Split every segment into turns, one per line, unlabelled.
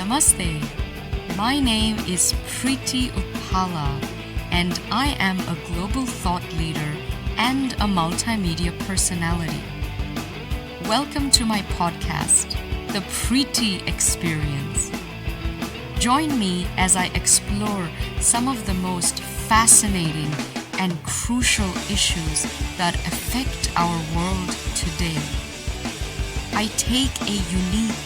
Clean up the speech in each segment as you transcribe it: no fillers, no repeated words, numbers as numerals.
Namaste. My name is Preeti Upala, and I am a global thought leader and a multimedia personality. Welcome to my podcast, The Preeti Experience. Join me as I explore some of the most fascinating and crucial issues that affect our world today. I take a unique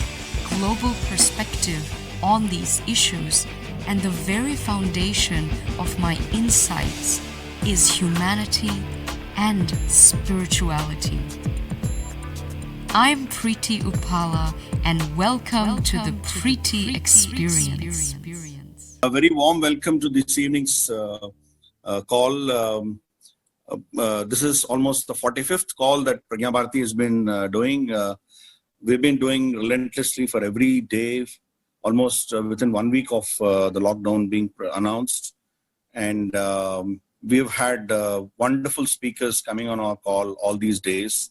global perspective on these issues, and the very foundation of my insights is humanity and spirituality. I'm Preeti Upala, and welcome to the Preeti Experience.
A very warm welcome to this evening's call. This is almost the 45th call that Pragya Bharati has been doing. We've been doing relentlessly for every day, almost within 1 week of the lockdown being announced. And we've had wonderful speakers coming on our call all these days.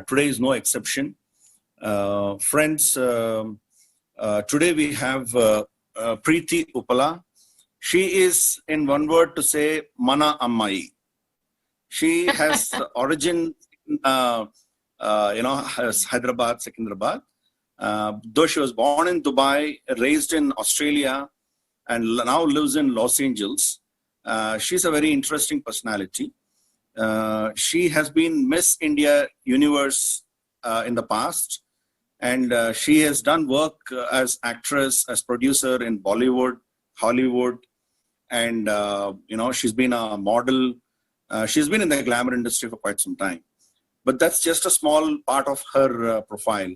Today is no exception. Friends, today we have Preeti Upala. She is, in one word to say, Mana Ammai. She has origin in Hyderabad, Secunderabad. Though she was born in Dubai, raised in Australia, and now lives in Los Angeles, she's a very interesting personality. She has been Miss India Universe in the past, and she has done work as actress, as producer in Bollywood, Hollywood, and she's been a model. She's been in the glamour industry for quite some time. But that's just a small part of her profile.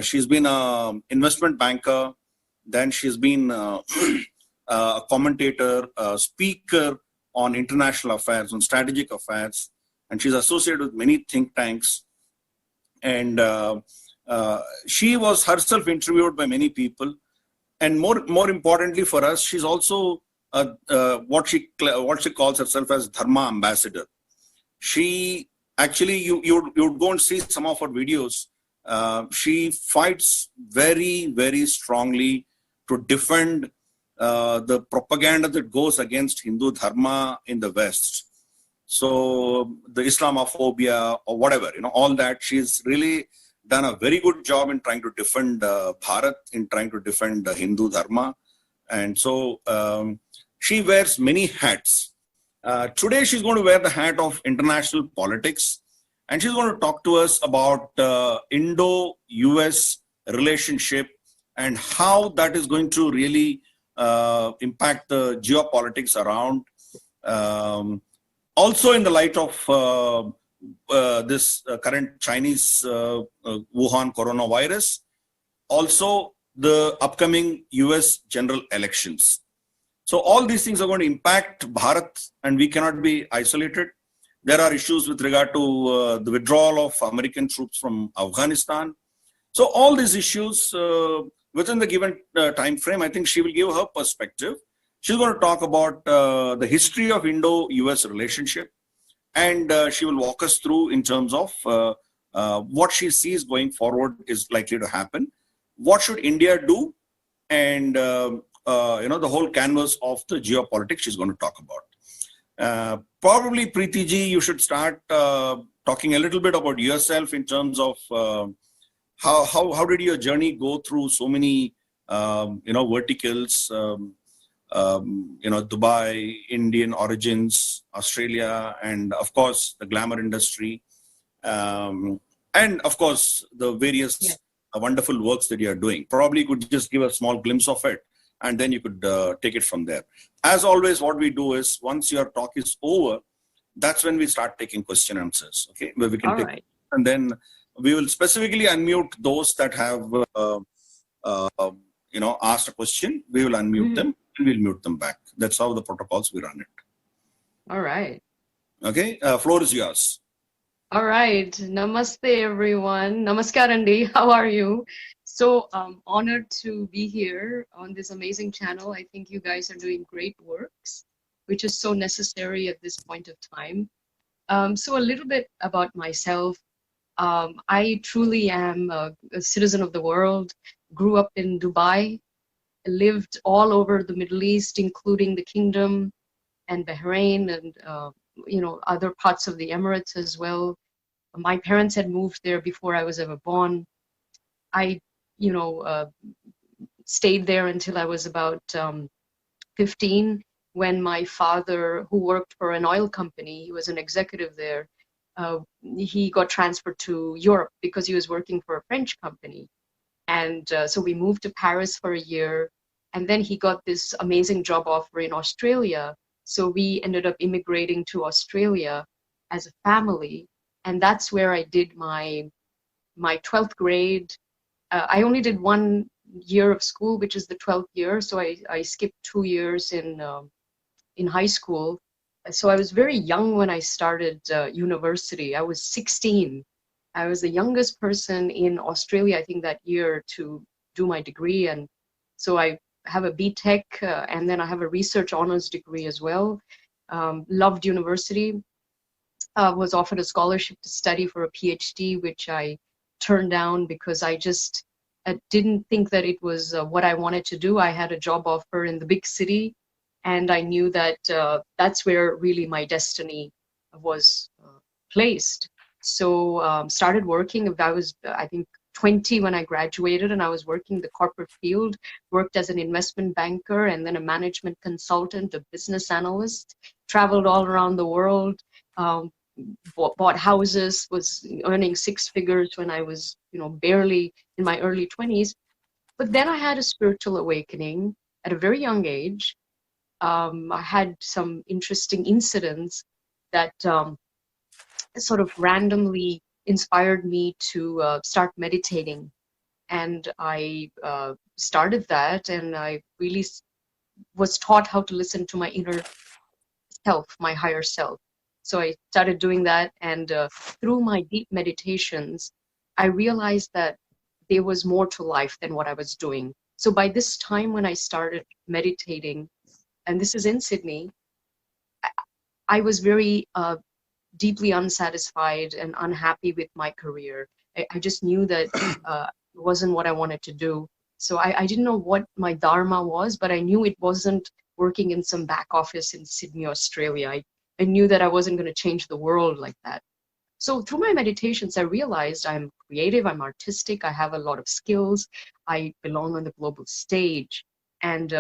She's been an investment banker. Then she's been a commentator, a speaker on international affairs, on strategic affairs. And she's associated with many think tanks. And she was herself interviewed by many people. And more importantly for us, she's also what she calls herself as Dharma ambassador. She actually, you'd go and see some of her videos. She fights very, very strongly to defend the propaganda that goes against Hindu Dharma in the West. So the Islamophobia or whatever, all that, she's really done a very good job in trying to defend Bharat, in trying to defend the Hindu Dharma. And so she wears many hats. Today, she's going to wear the hat of international politics, and she's going to talk to us about Indo-US relationship and how that is going to really impact the geopolitics around. Also, in the light of this current Chinese Wuhan coronavirus, also the upcoming US general elections. So all these things are going to impact Bharat, and we cannot be isolated. There are issues with regard to the withdrawal of American troops from Afghanistan. So all these issues within the given time frame, I think she will give her perspective. She's going to talk about the history of Indo-US relationship, and she will walk us through in terms of what she sees going forward is likely to happen. What should India do? And the whole canvas of the geopolitics she's going to talk about. Probably, Preeti ji, you should start talking a little bit about yourself in terms of how did your journey go through so many verticals, Dubai, Indian origins, Australia, and of course the glamour industry, and of course the various wonderful works that you are doing. Probably you could just give a small glimpse of it, and then you could take it from there. As always, what we do is once your talk is over, that's when we start taking question answers, okay? Where we can
All
take,
right.
and then we will specifically unmute those that have, asked a question. We will unmute them and we'll mute them back. That's how the protocols we run it.
All right.
Okay, floor is yours.
All right. Namaste, everyone. Namaskar, Andy. How are you? So honored to be here on this amazing channel. I think you guys are doing great works, which is so necessary at this point of time. So a little bit about myself. I truly am a citizen of the world, grew up in Dubai, lived all over the Middle East, including the Kingdom and Bahrain and other parts of the Emirates as well. My parents had moved there before I was ever born. I, stayed there until I was about 15, when my father, who worked for an oil company, he was an executive there, he got transferred to Europe because he was working for a French company. And so we moved to Paris for a year, and then he got this amazing job offer in Australia. So we ended up immigrating to Australia as a family, and that's where I did my 12th grade. I only did 1 year of school, which is the 12th year. So I skipped 2 years in high school. So I was very young when I started university. I was 16. I was the youngest person in Australia, I think, that year to do my degree. And so I have a BTech, and then I have a research honors degree as well. Loved university. Was offered a scholarship to study for a PhD, which I turned down because I just didn't think that it was what I wanted to do. I had a job offer in the big city, and I knew that that's where really my destiny was placed. So started working. I was, I think, 20 when I graduated, and I was working the corporate field, worked as an investment banker and then a management consultant, a business analyst, traveled all around the world, bought houses, was earning six figures when I was, barely in my early 20s. But then I had a spiritual awakening at a very young age. I had some interesting incidents that sort of randomly inspired me to start meditating. And I started that, and I really was taught how to listen to my inner self, my higher self. So I started doing that, and through my deep meditations, I realized that there was more to life than what I was doing. So by this time when I started meditating, and this is in Sydney, I was very deeply unsatisfied and unhappy with my career. I just knew that it wasn't what I wanted to do. So I didn't know what my dharma was, but I knew it wasn't working in some back office in Sydney, Australia. I knew that I wasn't going to change the world like that. So through my meditations, I realized I'm creative, I'm artistic, I have a lot of skills, I belong on the global stage. And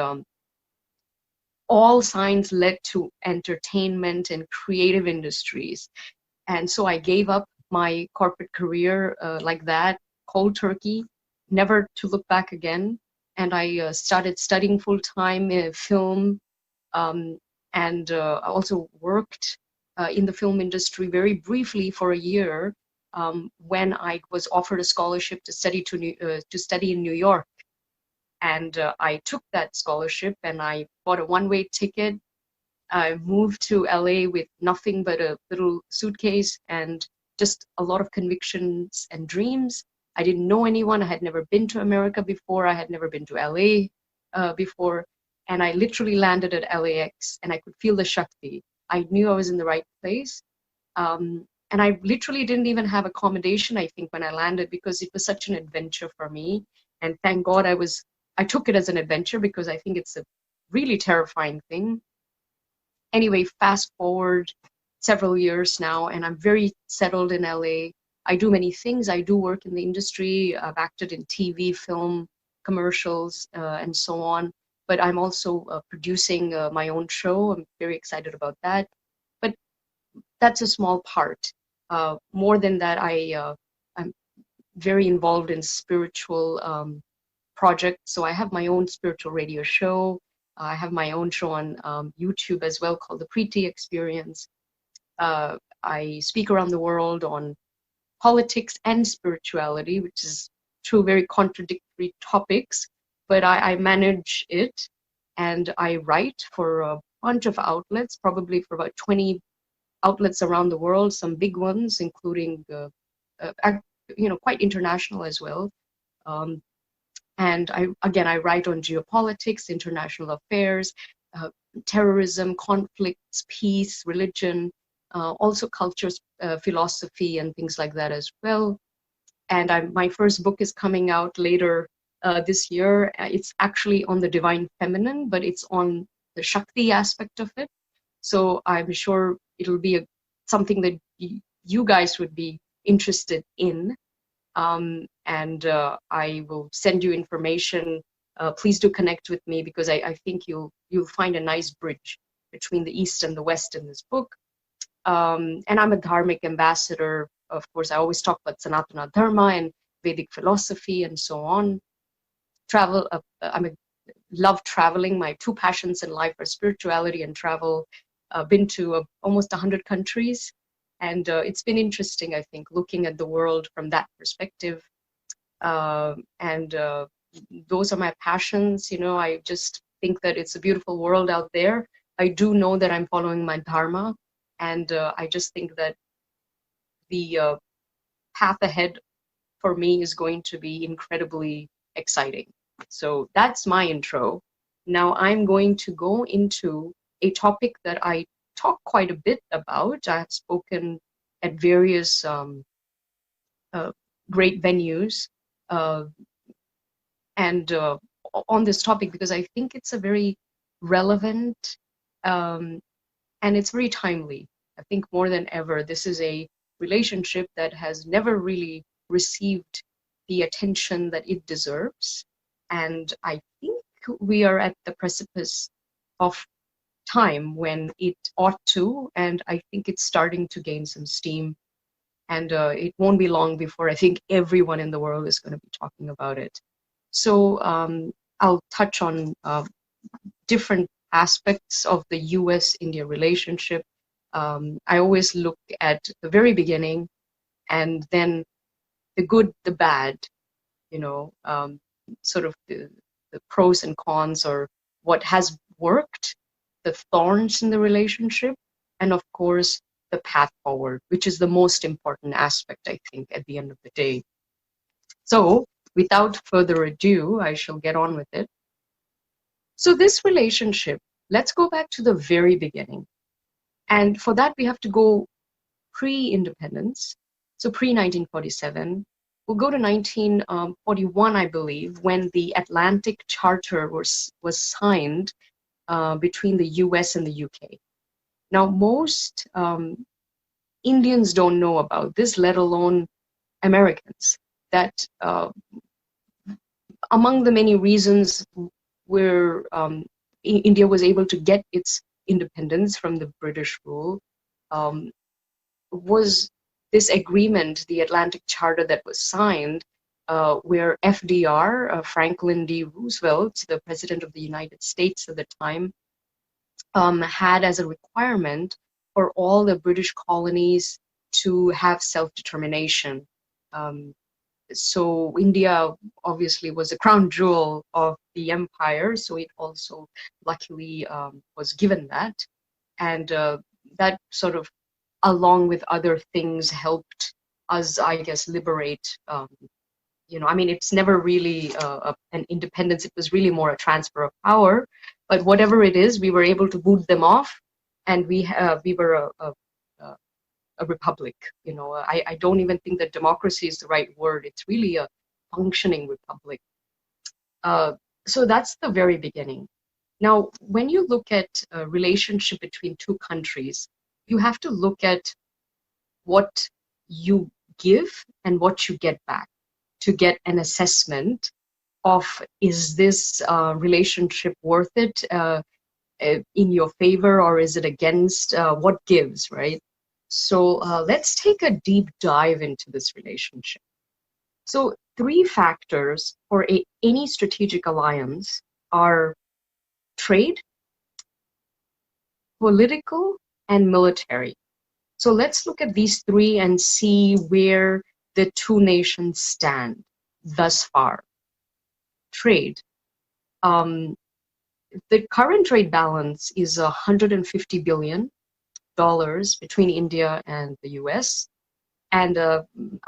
all signs led to entertainment and creative industries. And so I gave up my corporate career like that, cold turkey, never to look back again. And I started studying full-time film, and I also worked in the film industry very briefly for a year when I was offered a scholarship to study in New York. And I took that scholarship, and I bought a one-way ticket. I moved to LA with nothing but a little suitcase and just a lot of convictions and dreams. I didn't know anyone. I had never been to America before. I had never been to LA before. And I literally landed at LAX, and I could feel the Shakti. I knew I was in the right place. And I literally didn't even have accommodation, I think, when I landed, because it was such an adventure for me. And thank God I took it as an adventure, because I think it's a really terrifying thing. Anyway, fast forward several years now, and I'm very settled in LA. I do many things. I do work in the industry. I've acted in TV, film, commercials, and so on. But I'm also producing my own show. I'm very excited about that. But that's a small part. More than that, I'm very involved in spiritual projects. So I have my own spiritual radio show. I have my own show on YouTube as well, called The Preeti Experience. I speak around the world on politics and spirituality, which is two very contradictory topics, but I manage it, and I write for a bunch of outlets, probably for about 20 outlets around the world, some big ones, including quite international as well. And I write on geopolitics, international affairs, terrorism, conflicts, peace, religion, also cultures, philosophy, and things like that as well. And my first book is coming out later this year. It's actually on the divine feminine, but it's on the Shakti aspect of it. So I'm sure it'll be something that you guys would be interested in. And I will send you information. Please do connect with me, because I think you'll find a nice bridge between the East and the West in this book. And I'm a dharmic ambassador. Of course, I always talk about Sanatana Dharma and Vedic philosophy and so on. Love traveling. My two passions in life are spirituality and travel. Been to almost 100 countries. And it's been interesting, I think, looking at the world from that perspective. And those are my passions. I just think that it's a beautiful world out there. I do know that I'm following my dharma. And I just think that the path ahead for me is going to be incredibly exciting. So that's my intro. Now I'm going to go into a topic that I talk quite a bit about. I have spoken at various great venues and on this topic, because I think it's a very relevant and it's very timely. I think more than ever, this is a relationship that has never really received the attention that it deserves. And I think we are at the precipice of time when it ought to, and I think it's starting to gain some steam. And it won't be long before I think everyone in the world is going to be talking about it. So I'll touch on different aspects of the US-India relationship. I always look at the very beginning and then the good, the bad, sort of the pros and cons, or what has worked, the thorns in the relationship, and of course, the path forward, which is the most important aspect, I think, at the end of the day. So without further ado, I shall get on with it. So this relationship, let's go back to the very beginning. And for that, we have to go pre-independence, so pre-1947. We'll go to 1941, I believe, when the Atlantic Charter was signed between the US and the UK. Now, most Indians don't know about this, let alone Americans, that among the many reasons where India was able to get its independence from the British rule was this agreement, the Atlantic Charter that was signed, where FDR, Franklin D. Roosevelt, the President of the United States at the time, had as a requirement for all the British colonies to have self-determination. So India obviously was the crown jewel of the empire, so it also luckily was given that. And that sort of, along with other things, helped us, I guess, liberate. It's never really an independence. It was really more a transfer of power. But whatever it is, we were able to boot them off, and we were a republic. I don't even think that democracy is the right word. It's really a functioning republic. So that's the very beginning. Now, when you look at a relationship between two countries, you have to look at what you give and what you get back to get an assessment of, is this relationship worth it, in your favor, or is it against? What gives, right? So let's take a deep dive into this relationship. So 3 factors for any strategic alliance are trade, political, and military. So let's look at these 3 and see where the 2 nations stand thus far. Trade. The current trade balance is $150 billion between India and the US. And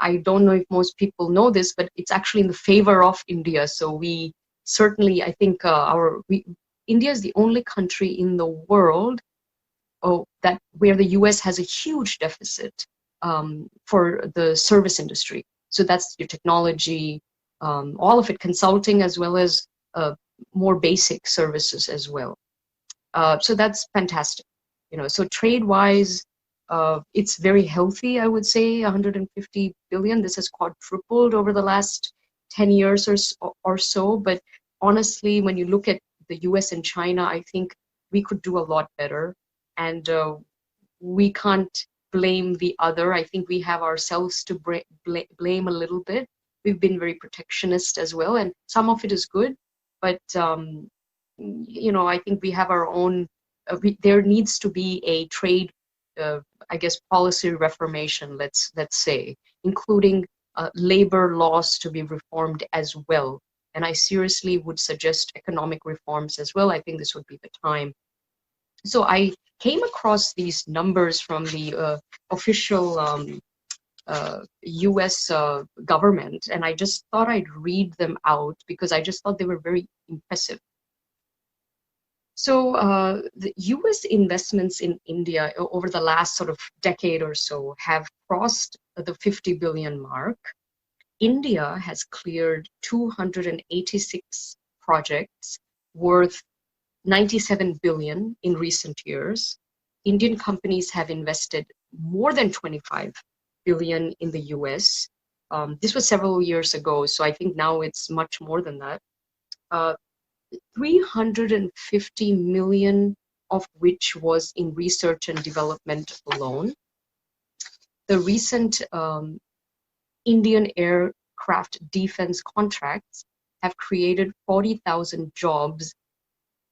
I don't know if most people know this, but it's actually in the favor of India. So we certainly, I think India is the only country in the world where the US has a huge deficit for the service industry. So that's your technology, all of it, consulting as well as more basic services as well. So that's fantastic. So trade-wise, it's very healthy, I would say, 150 billion. This has quadrupled over the last 10 years or so. But honestly, when you look at the US and China, I think we could do a lot better. And we can't blame the other. I think we have ourselves to blame a little bit. We've been very protectionist as well, and some of it is good. But I think we have our own. There needs to be a trade, I guess, policy reformation. Let's say, including labor laws to be reformed as well. And I seriously would suggest economic reforms as well. I think this would be the time. So I came across these numbers from the official US government, and I just thought I'd read them out because I just thought they were very impressive. So the US investments in India over the last sort of decade or so have crossed the 50 billion mark. India has cleared 286 projects worth 97 billion in recent years. Indian companies have invested more than 25 billion in the US. This was several years ago, so I think now it's much more than that. 350 million of which was in research and development alone. The recent Indian aircraft defense contracts have created 40,000 jobs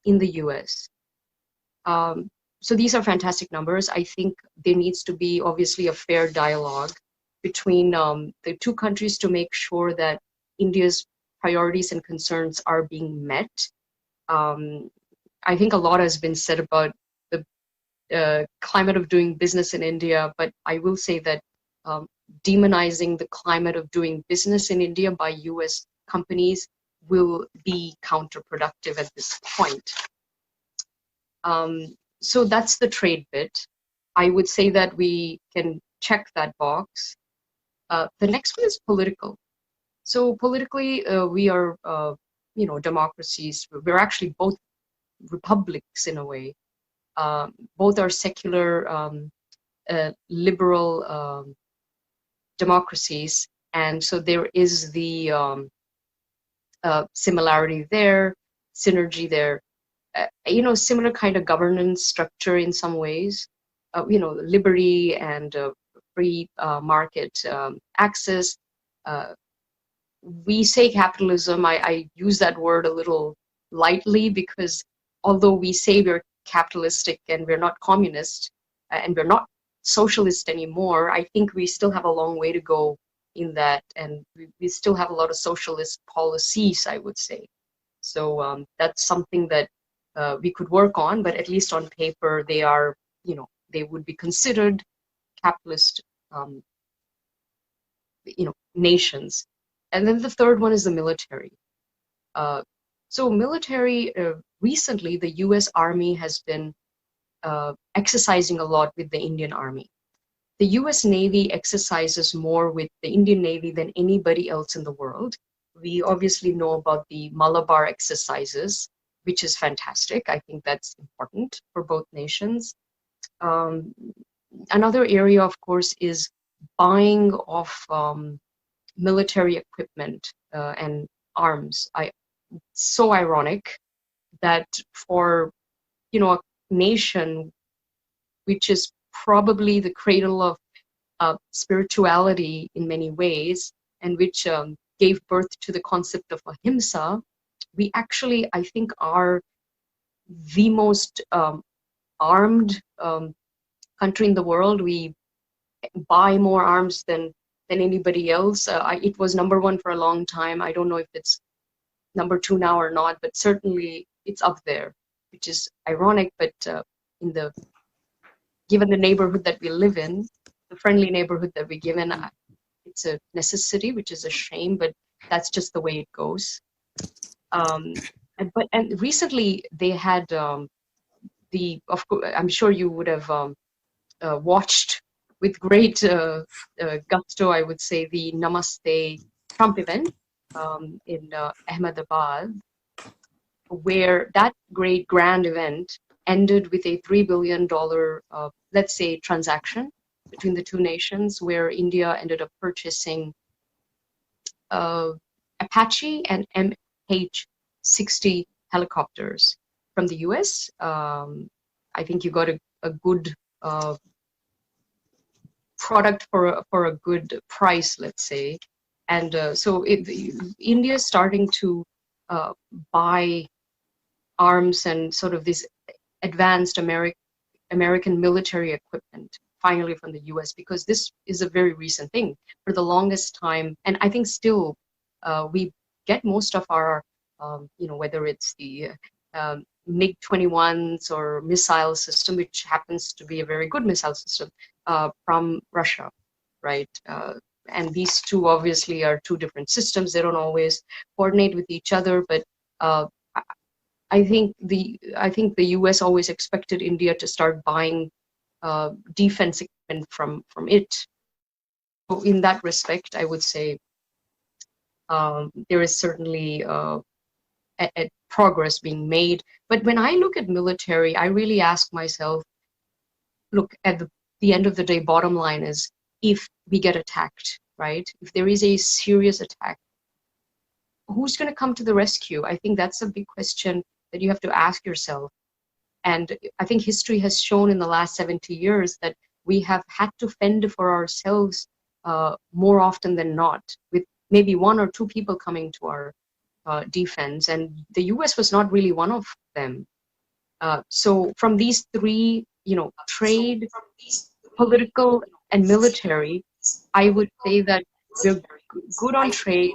in the US. So these are fantastic numbers. I think there needs to be obviously a fair dialogue between the two countries to make sure that India's priorities and concerns are being met. I think a lot has been said about the climate of doing business in India, but I will say that demonizing the climate of doing business in India by US companies will be counterproductive at this point. So that's the trade bit. I would say that we can check that box. The next one is political. So politically, we are, democracies. We're actually both republics in a way. Both are secular, liberal democracies, and so there is the similarity there, synergy there. Similar kind of governance structure in some ways. Liberty and free market access. We say capitalism. I use that word a little lightly because although we say we're capitalistic and we're not communist and we're not socialist anymore, I think we still have a long way to go in that, and we still have a lot of socialist policies, I would say. So that's something that we could work on, but at least on paper, they are, they would be considered capitalist, nations. And then the third one is the military. So military, recently, the US Army has been exercising a lot with the Indian Army. The US Navy exercises more with the Indian Navy than anybody else in the world. We obviously know about the Malabar exercises, which is fantastic. I think that's important for both nations. Another area, of course, is buying of military equipment and arms. So ironic that for a nation which is probably the cradle of spirituality in many ways, and which gave birth to the concept of ahimsa, we actually, I think, are the most armed country in the world. We buy more arms than anybody else. It was number one for a long time. I don't know if it's number two now or not, but certainly it's up there, which is ironic. But given the neighborhood that we live in, the friendly neighborhood that we live in, it's a necessity, which is a shame, but that's just the way it goes. And recently they had of course, I'm sure you would have watched with great gusto, I would say, the Namaste Trump event. in Ahmedabad, where that great grand event ended with a $3 billion, let's say, transaction between the two nations, where India ended up purchasing Apache and MH-60 helicopters from the US. I think you got a good product for a good price, let's say. And so India is starting to buy arms and sort of this advanced American military equipment finally from the US, because this is a very recent thing. For the longest time, and I think still we get most of our, whether it's the MiG-21s or missile system, which happens to be a very good missile system, from Russia, right? And these two obviously are two different systems. They don't always coordinate with each other, but I think the US always expected India to start buying defense equipment from it. So in that respect, I would say there is certainly a progress being made. But when I look at military, I really ask myself, look, at the end of the day, bottom line is, if we get attacked, right? If there is a serious attack, who's going to come to the rescue? I think that's a big question that you have to ask yourself. And I think history has shown in the last 70 years that we have had to fend for ourselves more often than not, with maybe one or two people coming to our defense. And the US was not really one of them. So from these three, trade, political, and military, I would say that we're good on trade.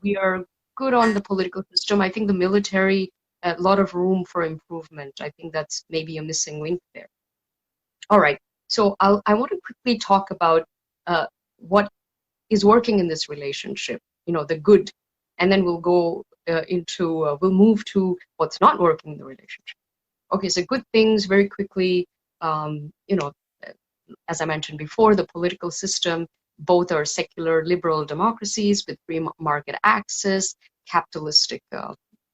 We are good on the political system. I think the military, a lot of room for improvement. I think that's maybe a missing link there. All right, so I want to quickly talk about what is working in this relationship, the good, and then we'll go we'll move to what's not working in the relationship. Okay, so good things very quickly, as I mentioned before, the political system, both are secular liberal democracies with free market access, capitalistic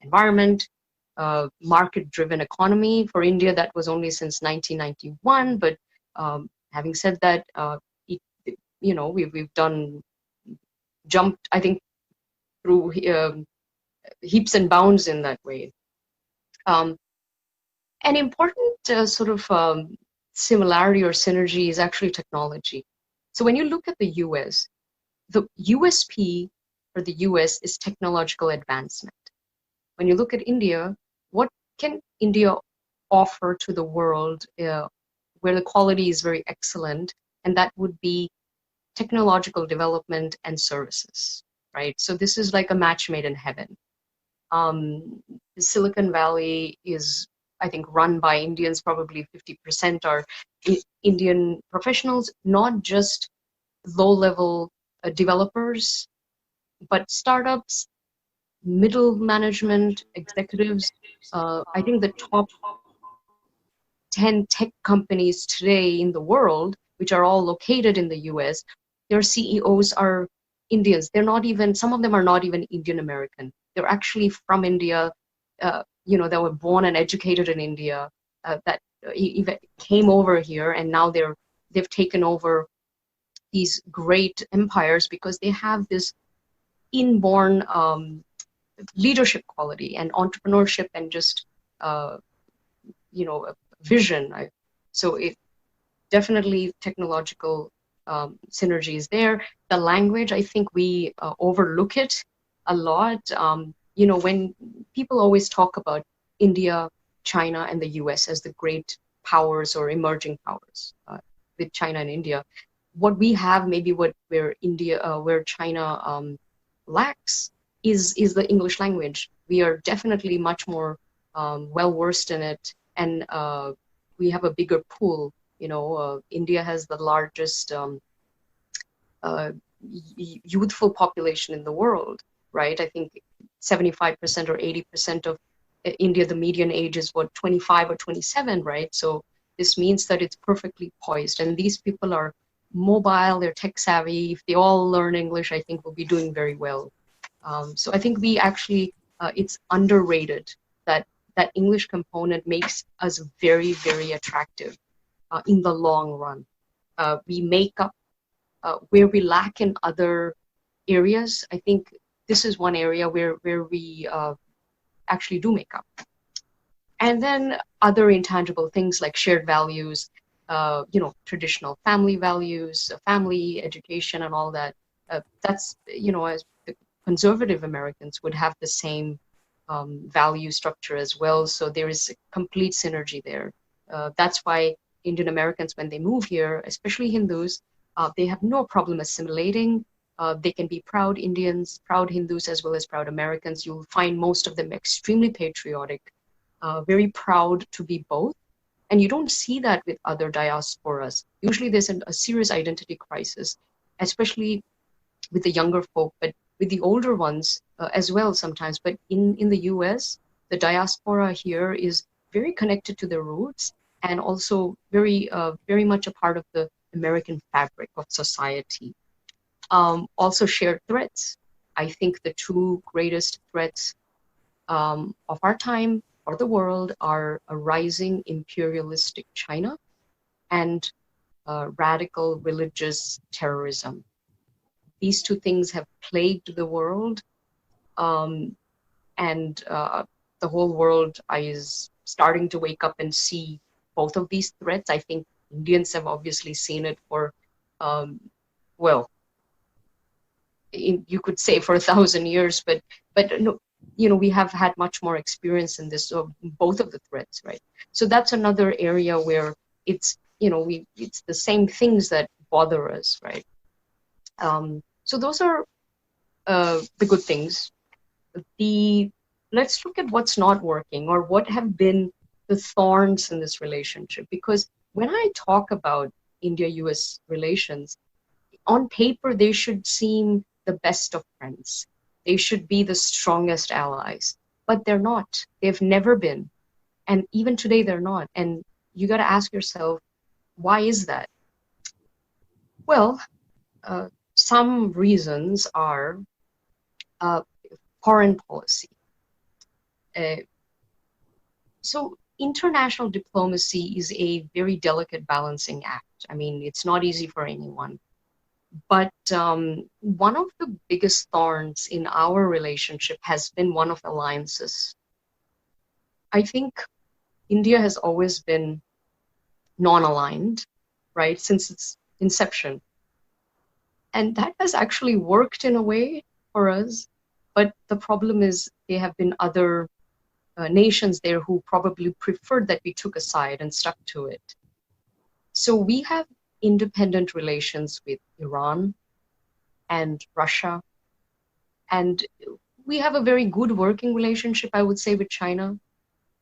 environment, market-driven economy. For India, that was only since 1991. But having said that, we've jumped, I think, through heaps and bounds in that way. An important sort of similarity or synergy is actually technology. So when you look at the US, the USP for the US is technological advancement. When you look at India, what can India offer to the world where the quality is very excellent? And that would be technological development and services, right? So this is like a match made in heaven. Silicon Valley is, I think, run by Indians. Probably 50% are Indian professionals, not just low-level developers, but startups, middle management, executives. I think the top 10 tech companies today in the world, which are all located in the US, their CEOs are Indians. They're not even, some of them are not even Indian American. They're actually from India, that were born and educated in India, that even came over here, and now they've taken over these great empires because they have this inborn leadership quality and entrepreneurship and just vision. So it definitely technological synergy is there. The language, I think we overlook it a lot. When people always talk about India, China, and the US as the great powers or emerging powers, with China and India, what we have, maybe where China lacks is the English language. We are definitely much more well versed in it, and we have a bigger pool. India has the largest youthful population in the world, right? I think 75% or 80% of India, the median age is 25 or 27, right? So this means that it's perfectly poised, and these people are mobile, they're tech savvy. If they all learn English, I think we'll be doing very well. So I think we actually, it's underrated that that English component makes us very, very attractive in the long run. We make up where we lack in other areas. I think this is one area where we actually do make up. And then other intangible things like shared values, traditional family values, family education, and all that. That's, as the conservative Americans would have the same value structure as well. So there is a complete synergy there. That's why Indian Americans, when they move here, especially Hindus, they have no problem assimilating. They can be proud Indians, proud Hindus, as well as proud Americans. You'll find most of them extremely patriotic, very proud to be both. And you don't see that with other diasporas. Usually there's a serious identity crisis, especially with the younger folk, but with the older ones as well sometimes. But in the US, the diaspora here is very connected to their roots and also very much a part of the American fabric of society. Also shared threats. I think the two greatest threats of our time or the world are a rising imperialistic China and radical religious terrorism. These two things have plagued the world, and the whole world is starting to wake up and see both of these threats. I think Indians have obviously seen it for, well, you could say for 1,000 years, but no, we have had much more experience in this, so both of the threats, right? So that's another area where it's, it's the same things that bother us, right? So those are the good things. Let's look at what's not working or what have been the thorns in this relationship. Because when I talk about India-US relations, on paper, they should seem the best of friends. They should be the strongest allies, but they're not. They've never been. And even today, they're not. And you got to ask yourself, why is that? Well, some reasons are foreign policy. So international diplomacy is a very delicate balancing act. I mean, it's not easy for anyone. But one of the biggest thorns in our relationship has been one of alliances. I think India has always been non-aligned, right, since its inception. And that has actually worked in a way for us. But the problem is there have been other nations there who probably preferred that we took a side and stuck to it. So we have independent relations with Iran and Russia. And we have a very good working relationship, I would say, with China.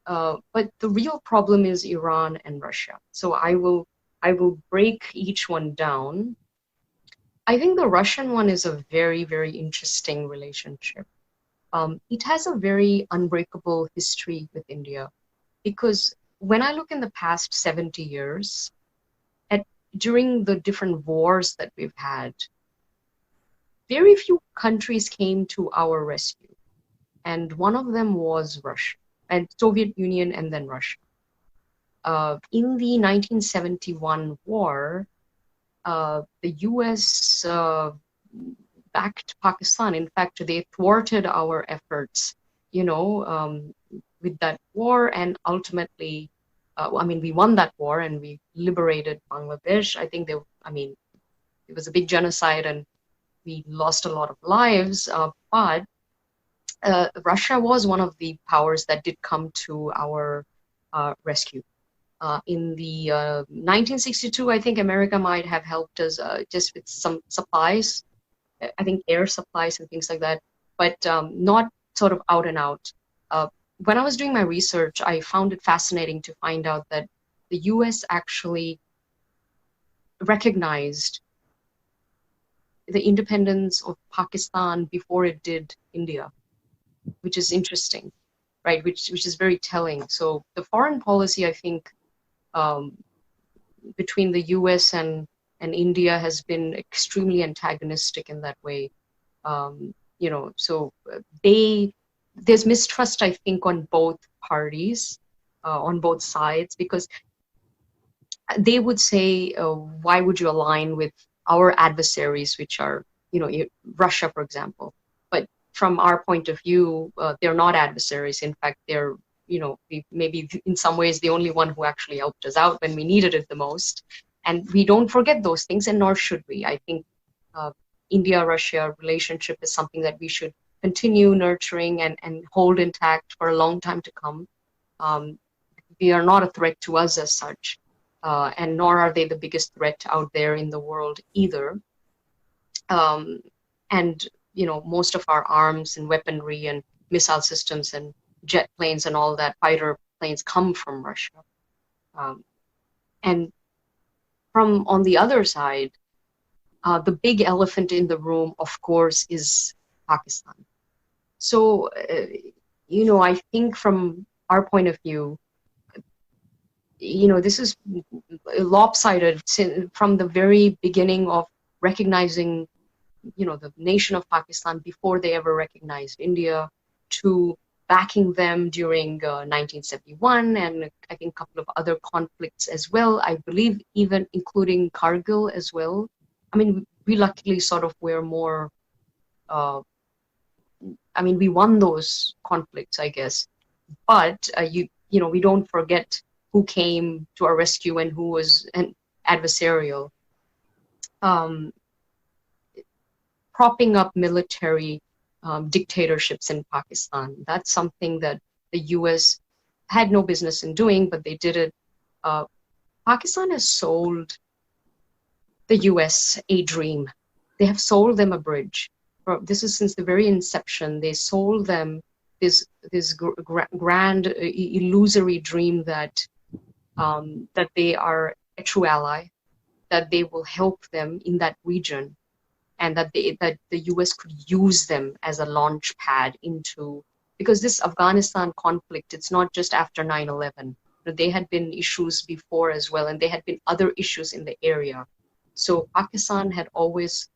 But the real problem is Iran and Russia. So I will break each one down. I think the Russian one is a very, very interesting relationship. It has a very unbreakable history with India, because when I look in the past 70 years, during the different wars that we've had, very few countries came to our rescue. And one of them was Russia, and Soviet Union, and then Russia. In the 1971 war, the US backed Pakistan. In fact, they thwarted our efforts, with that war, and ultimately, we won that war and we liberated Bangladesh. I think it was a big genocide and we lost a lot of lives, but Russia was one of the powers that did come to our rescue. In the 1962, I think America might have helped us just with some supplies, I think air supplies and things like that, but not sort of out and out. When I was doing my research, I found it fascinating to find out that the US actually recognized the independence of Pakistan before it did India, which is interesting, right? Which is very telling. So the foreign policy, I think, between the US and India has been extremely antagonistic in that way. So there's mistrust, I think, on both parties, on both sides, because they would say, why would you align with our adversaries, which are, Russia, for example? But from our point of view, they're not adversaries. In fact, they're, maybe in some ways the only one who actually helped us out when we needed it the most. And we don't forget those things, and nor should we. I think India-Russia relationship is something that we should continue nurturing and hold intact for a long time to come. They are not a threat to us as such, and nor are they the biggest threat out there in the world either. And most of our arms and weaponry and missile systems and jet planes and all that, fighter planes, come from Russia. And from on the other side, the big elephant in the room, of course, is Pakistan. So, I think from our point of view, this is lopsided from the very beginning of recognizing, the nation of Pakistan before they ever recognized India, to backing them during 1971, and I think a couple of other conflicts as well. I believe even including Kargil as well. I mean, we luckily sort of were more, we won those conflicts, I guess. But, we don't forget who came to our rescue and who was an adversarial. Propping up military dictatorships in Pakistan, that's something that the US had no business in doing, but they did it. Pakistan has sold the US a dream. They have sold them a bridge. This is since the very inception. They sold them this grand illusory dream that they are a true ally, that they will help them in that region, and that the US could use them as a launch pad into, because this Afghanistan conflict, it's not just after 9/11. There had been issues before as well, and there had been other issues in the area. So Pakistan had always,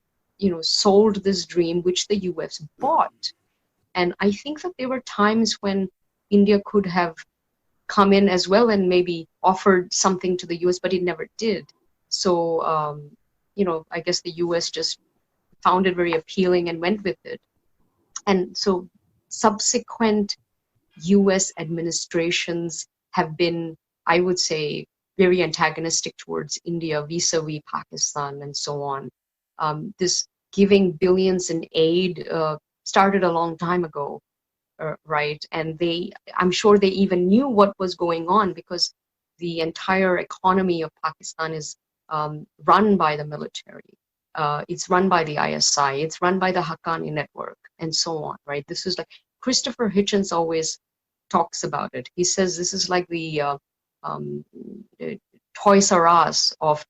sold this dream, which the US bought. And I think that there were times when India could have come in as well and maybe offered something to the US, but it never did. So, I guess the US just found it very appealing and went with it. And so subsequent US administrations have been, I would say, very antagonistic towards India vis-a-vis Pakistan and so on. This giving billions in aid started a long time ago, right? And I'm sure they even knew what was going on, because the entire economy of Pakistan is run by the military. It's run by the ISI, it's run by the Haqqani network, and so on, right? This is like, Christopher Hitchens always talks about it. He says this is like the Toys R Us of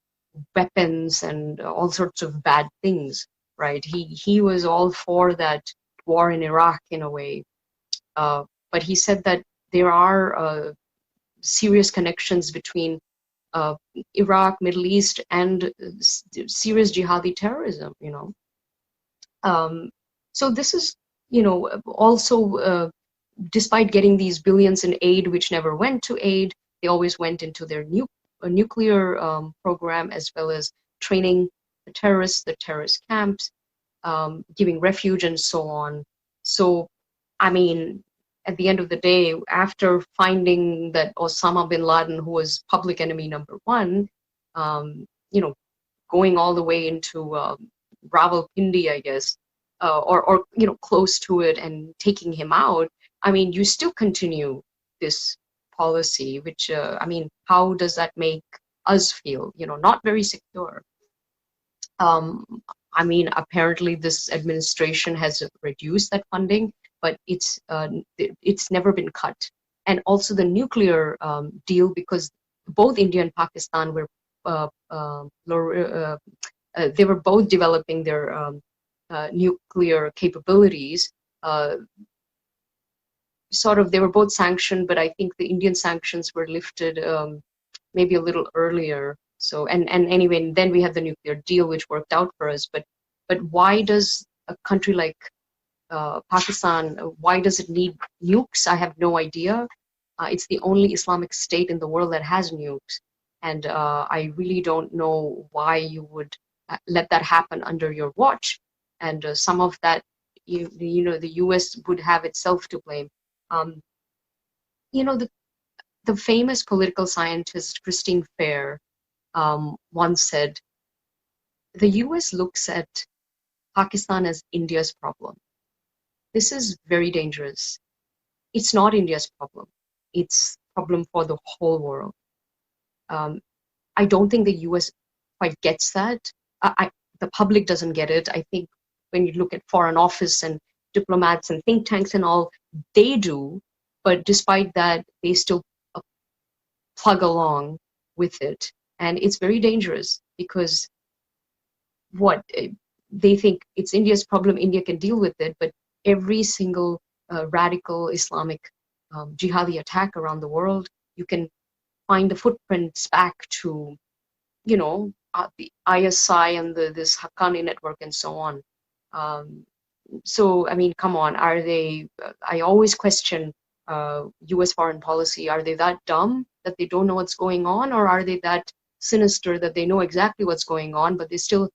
weapons and all sorts of bad things, right? He was all for that war in Iraq in a way, but he said that there are serious connections between Iraq, Middle East, and serious jihadi terrorism, So this is, also, despite getting these billions in aid, which never went to aid, they always went into their nuclear program, as well as training the terrorist camps, giving refuge, and so on. So, at the end of the day, after finding that Osama bin Laden, who was public enemy number one, going all the way into Rawalpindi, I guess, or close to it, and taking him out, you still continue this policy, which, how does that make us feel? Not very secure. Apparently this administration has reduced that funding, but it's never been cut. And also the nuclear deal, because both India and Pakistan were they were both developing their nuclear capabilities. They were both sanctioned, but I think the Indian sanctions were lifted maybe a little earlier. So, and anyway, then we had the nuclear deal, which worked out for us. But why does a country like Pakistan, why does it need nukes? I have no idea. It's the only Islamic state in the world that has nukes. And I really don't know why you would let that happen under your watch. And some of that, the US would have itself to blame. Um, the famous political scientist Christine Fair once said, the US looks at Pakistan as India's problem. This is very dangerous. It's not India's problem. It's a problem for the whole world. I don't think the US quite gets that. The public doesn't get it. I think when you look at Foreign Office and diplomats and think tanks and all, they do. But despite that, they still plug along with it. And it's very dangerous because they think it's India's problem, India can deal with it, but every single radical Islamic jihadi attack around the world, you can find the footprints back to, the ISI and this Haqqani network and so on. So, I mean, come on, I always question US foreign policy. Are they that dumb that they don't know what's going on? Or are they that sinister that they know exactly what's going on, but they still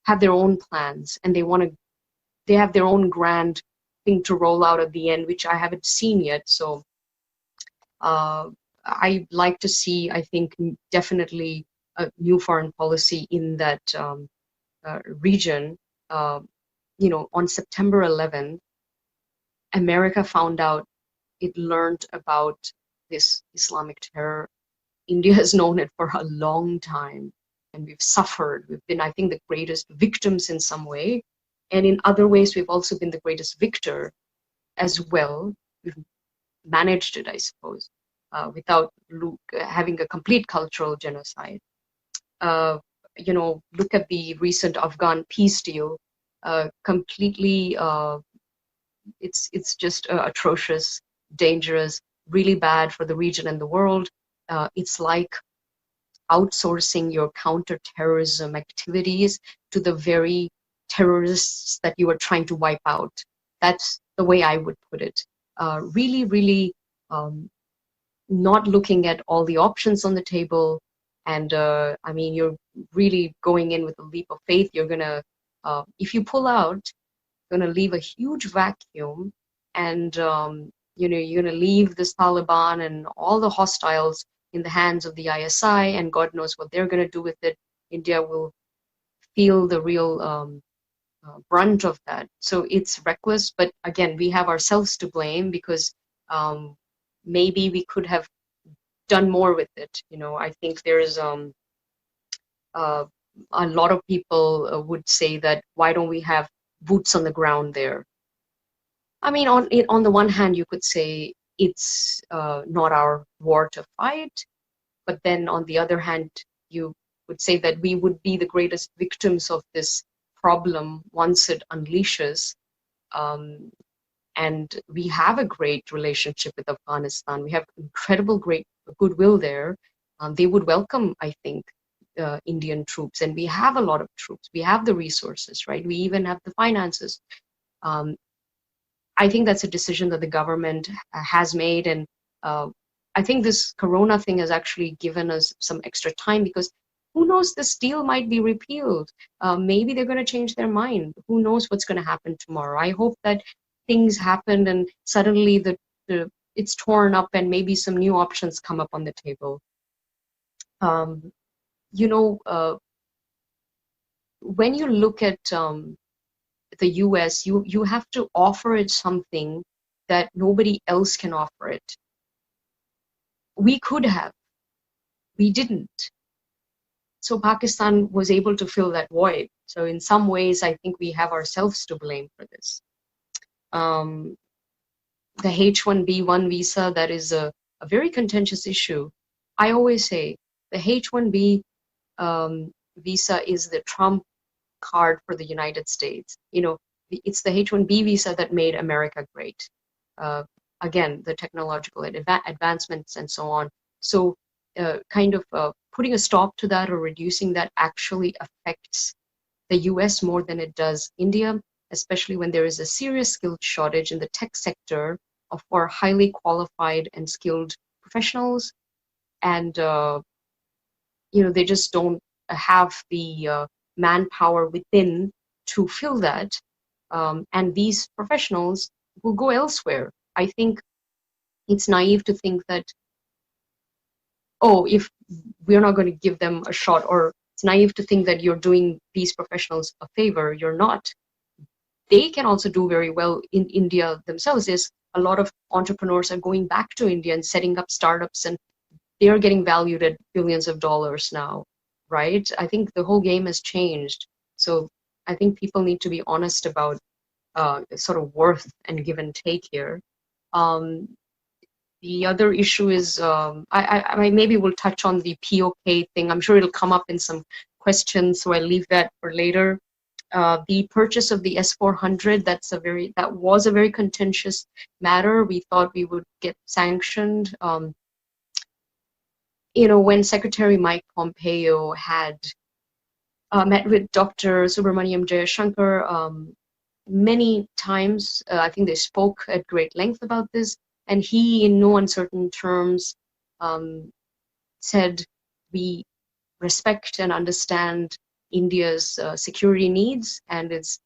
have their own plans and they have their own grand thing to roll out at the end, which I haven't seen yet. So I'd like to see, I think, definitely a new foreign policy in that region. On September 11th, America found out, it learned about this Islamic terror. India has known it for a long time, and we've suffered. We've been, I think, the greatest victims in some way. And in other ways, we've also been the greatest victor as well. We've managed it, I suppose, without having a complete cultural genocide. Look at the recent Afghan peace deal. Completely, it's just atrocious, dangerous, really bad for the region and the world. It's like outsourcing your counterterrorism activities to the very terrorists that you are trying to wipe out. That's the way I would put it. Really, really not looking at all the options on the table. And I mean, you're really going in with a leap of faith. You're going to, if you pull out, going to leave a huge vacuum. And, you're going to leave this Taliban and all the hostiles in the hands of the ISI, and God knows what they're going to do with it. India will feel the real brunt of that. So it's reckless, but again, we have ourselves to blame because maybe we could have done more with it. I think there's a lot of people would say that, why don't we have boots on the ground there? I mean, on the one hand, you could say it's not our war to fight, but then on the other hand, you would say that we would be the greatest victims of this problem once it unleashes. And we have a great relationship with Afghanistan. We have incredible, great goodwill there. They would welcome, I think, Indian troops, and we have a lot of troops. We have the resources, right? We even have the finances. I think that's a decision that the government has made, and I think this Corona thing has actually given us some extra time, because who knows, this deal might be repealed. Maybe they're going to change their mind. Who knows what's going to happen tomorrow? I hope that things happen and suddenly it's torn up and maybe some new options come up on the table. When you look at the US, you have to offer it something that nobody else can offer it. We could have. We didn't. So Pakistan was able to fill that void. So in some ways, I think we have ourselves to blame for this. The H-1B1 visa, that is a very contentious issue. I always say the H-1B visa is the Trump card for the United States. It's the H-1B visa that made America great. Again, the technological advancements and so on. So kind of putting a stop to that or reducing that actually affects the US more than it does India. especially when there is a serious skilled shortage in the tech sector for highly qualified and skilled professionals. And, they just don't have the manpower within to fill that. And these professionals will go elsewhere. I think it's naive to think that, oh, if we're not going to give them a shot, or it's naive to think that you're doing these professionals a favor. You're not. They can also do very well in India themselves. There's a lot of entrepreneurs are going back to India and setting up startups, and they are getting valued at billions of dollars now, right? I think the whole game has changed. So I think people need to be honest about sort of worth and give and take here. The other issue is, I maybe we'll touch on the POK thing. I'm sure it'll come up in some questions, so I'll leave that for later. The purchase of the S-400, that was a very contentious matter. We thought we would get sanctioned. When Secretary Mike Pompeo had met with Dr. Subramaniam Jayashankar many times, I think they spoke at great length about this, and he, in no uncertain terms, said, we respect and understand India's security needs and its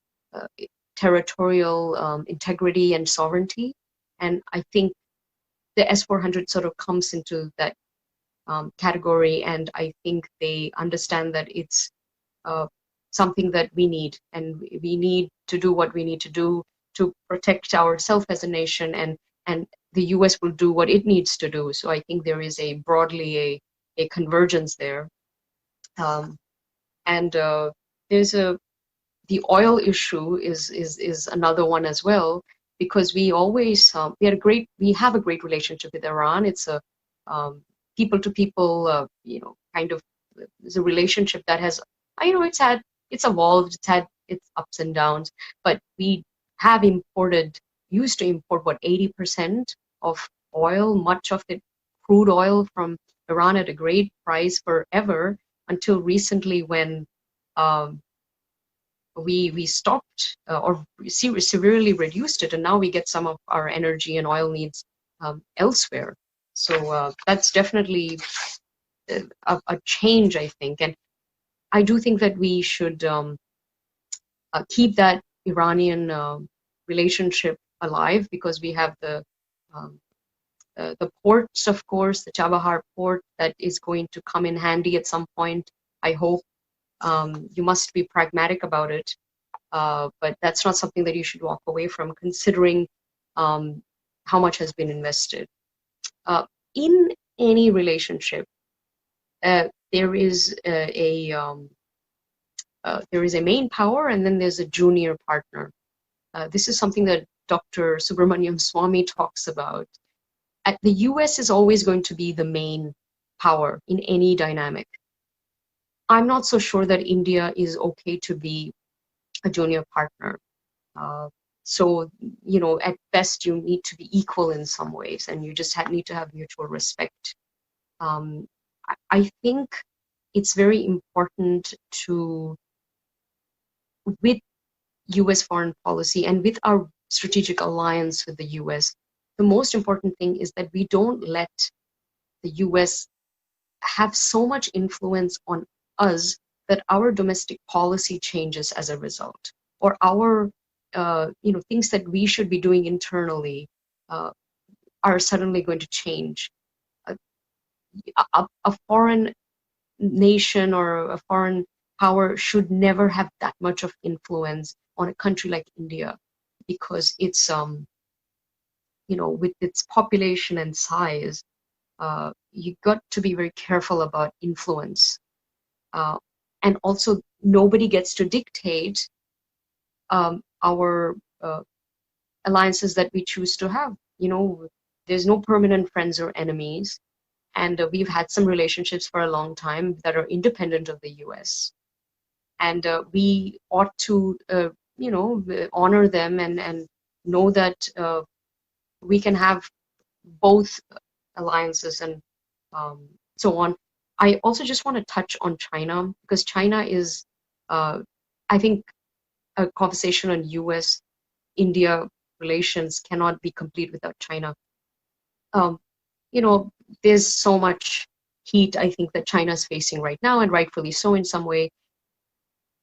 territorial integrity and sovereignty. And I think the S-400 sort of comes into that category, and I think they understand that it's something that we need, and we need to do what we need to do to protect ourselves as a nation, and the US will do what it needs to do. So I think there is broadly a convergence there. And there's the oil issue is another one as well, because we always we have a great relationship with Iran. It's a people to people kind of, it's a relationship that has it's evolved, it's had its ups and downs, but we have used to import 80% of oil, much of it crude oil from Iran at a great price forever, until recently when we stopped or severely reduced it, and now we get some of our energy and oil needs elsewhere. So that's definitely a change, I think. And I do think that we should keep that Iranian relationship alive, because we have the ports, of course, the Chabahar port that is going to come in handy at some point, I hope. You must be pragmatic about it, but that's not something that you should walk away from, considering how much has been invested. In any relationship, there is a main power, and then there's a junior partner. This is something that Dr. Subramaniam Swamy talks about. The US is always going to be the main power in any dynamic. I'm not so sure that India is okay to be a junior partner. So, at best, you need to be equal in some ways, and you just need to have mutual respect. I think it's very important with US foreign policy and with our strategic alliance with the US, the most important thing is that we don't let the US have so much influence on us that our domestic policy changes as a result, or our things that we should be doing internally are suddenly going to change. A foreign nation or a foreign power should never have that much of influence on a country like India, because it's with its population and size, you got to be very careful about influence. And also, nobody gets to dictate our alliances that we choose to have. There's no permanent friends or enemies, and we've had some relationships for a long time that are independent of the US, and we ought to honor them and know that we can have both alliances and so on. I also just want to touch on China, because China is, I think, a conversation on US-India relations cannot be complete without China. Um, you know, there's so much heat I think that China is facing right now, and rightfully so in some way.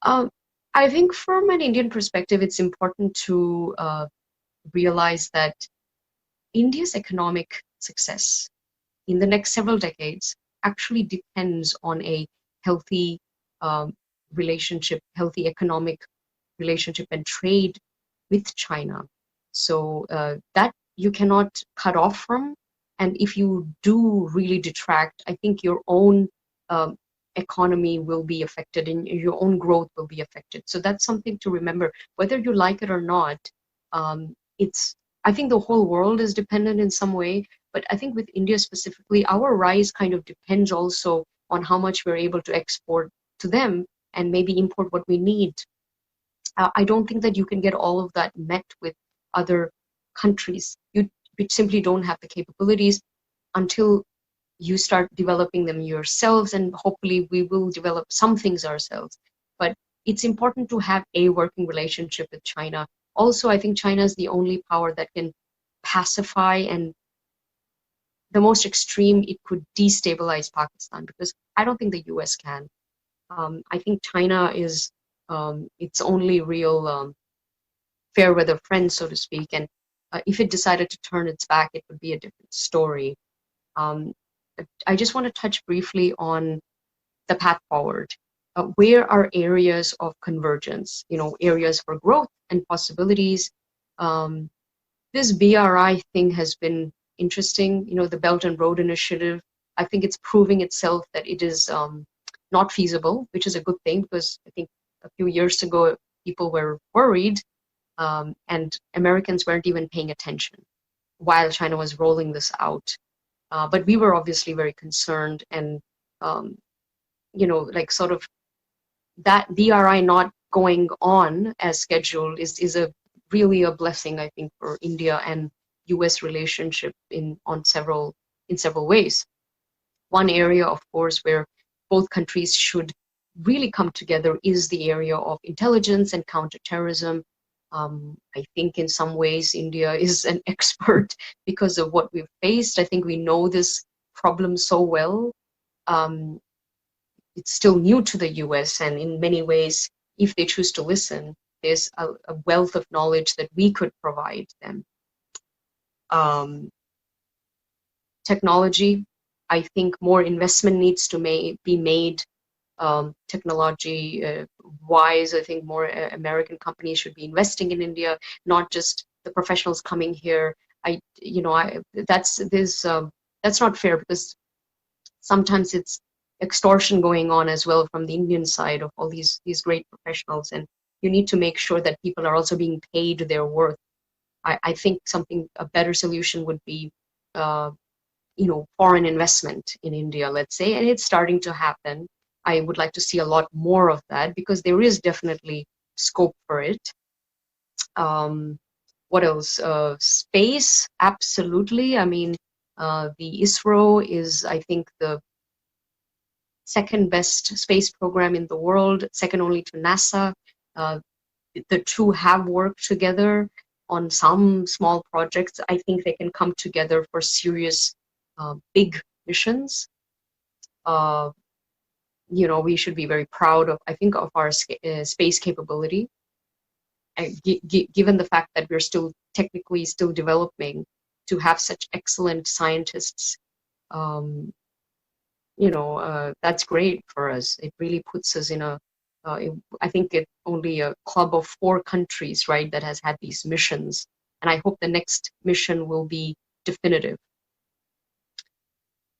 Um, I think from an Indian perspective, it's important to realize that India's economic success in the next several decades actually depends on a healthy um, relationship, healthy economic relationship and trade with China. So that you cannot cut off from. And if you do really detract, I think your own um, economy will be affected and your own growth will be affected. So that's something to remember, whether you like it or not. It's I think the whole world is dependent in some way, but I think with India specifically, our rise kind of depends also on how much we're able to export to them and maybe import what we need. I don't think that you can get all of that met with other countries. You simply don't have the capabilities until you start developing them yourselves, and hopefully we will develop some things ourselves. But it's important to have a working relationship with China. Also, I think China is the only power that can pacify, and the most extreme, it could destabilize Pakistan, because I don't think the US can. I think China is its only real fair weather friend, so to speak. And if it decided to turn its back, it would be a different story. Um, I just want to touch briefly on the path forward. Where are areas of convergence? Areas for growth and possibilities. This BRI thing has been interesting. The Belt and Road Initiative. I think it's proving itself that it is not feasible, which is a good thing, because I think a few years ago people were worried, and Americans weren't even paying attention while China was rolling this out. But we were obviously very concerned, and like sort of that BRI not going on as scheduled is a really a blessing, I think, for India and US relationship in several ways. One area, of course, where both countries should really come together is the area of intelligence and counterterrorism. I think in some ways India is an expert because of what we've faced. I think we know this problem so well. It's still new to the US, and in many ways, if they choose to listen, there's a wealth of knowledge that we could provide them. Technology, I think more investment needs to be made technology wise. I think more American companies should be investing in India, not just the professionals coming here. That's not fair, because sometimes it's extortion going on as well from the Indian side of all these great professionals, and you need to make sure that people are also being paid their worth. I think a better solution would be foreign investment in India, let's say, and it's starting to happen. I would like to see a lot more of that, because there is definitely scope for it. What else? Space, absolutely. I mean, the ISRO is, I think, the second best space program in the world, second only to NASA. The two have worked together on some small projects. I think they can come together for serious, big missions. We should be very proud of, I think, of our space capability. Given the fact that we're still technically still developing, to have such excellent scientists, that's great for us. It really puts us in I think it's only a club of 4 countries, right, that has had these missions. And I hope the next mission will be definitive.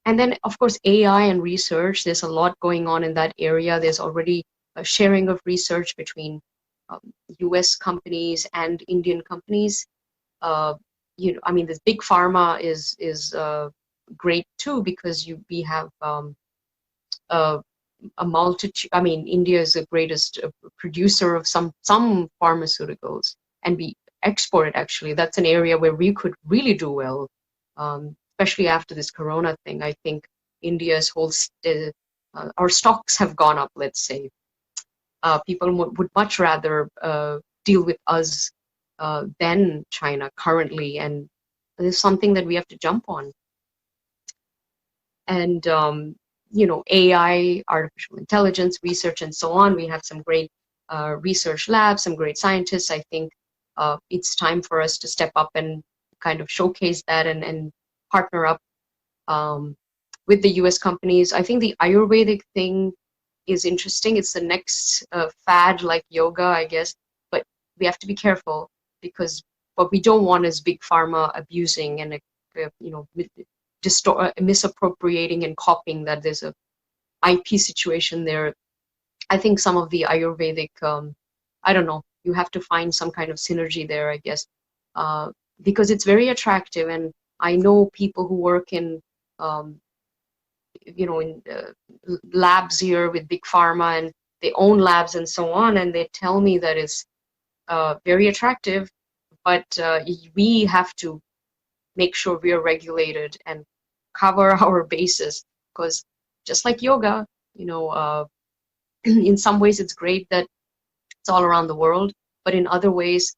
And then, of course, AI and research. There's a lot going on in that area. There's already a sharing of research between US companies and Indian companies. This big pharma is great too, because we have a multitude. I mean, India is the greatest producer of some pharmaceuticals, and we export it. Actually, that's an area where we could really do well, especially after this Corona thing. I think India's whole our stocks have gone up, let's say. People would much rather deal with us than China currently, and this is something that we have to jump on. And AI, artificial intelligence research, and so on. We have some great research labs, some great scientists. I think it's time for us to step up and kind of showcase that and partner up with the US companies. I think the Ayurvedic thing is interesting. It's the next fad like yoga, I guess, but we have to be careful because what we don't want is big pharma abusing and misappropriating and copying that. There's a IP situation there. I think some of the Ayurvedic, I don't know, you have to find some kind of synergy there, I guess, because it's very attractive. And I know people who work in, in labs here with big pharma, and they own labs and so on, and they tell me that it's very attractive, but we have to make sure we are regulated and cover our bases, because just like yoga, in some ways it's great that it's all around the world, but in other ways,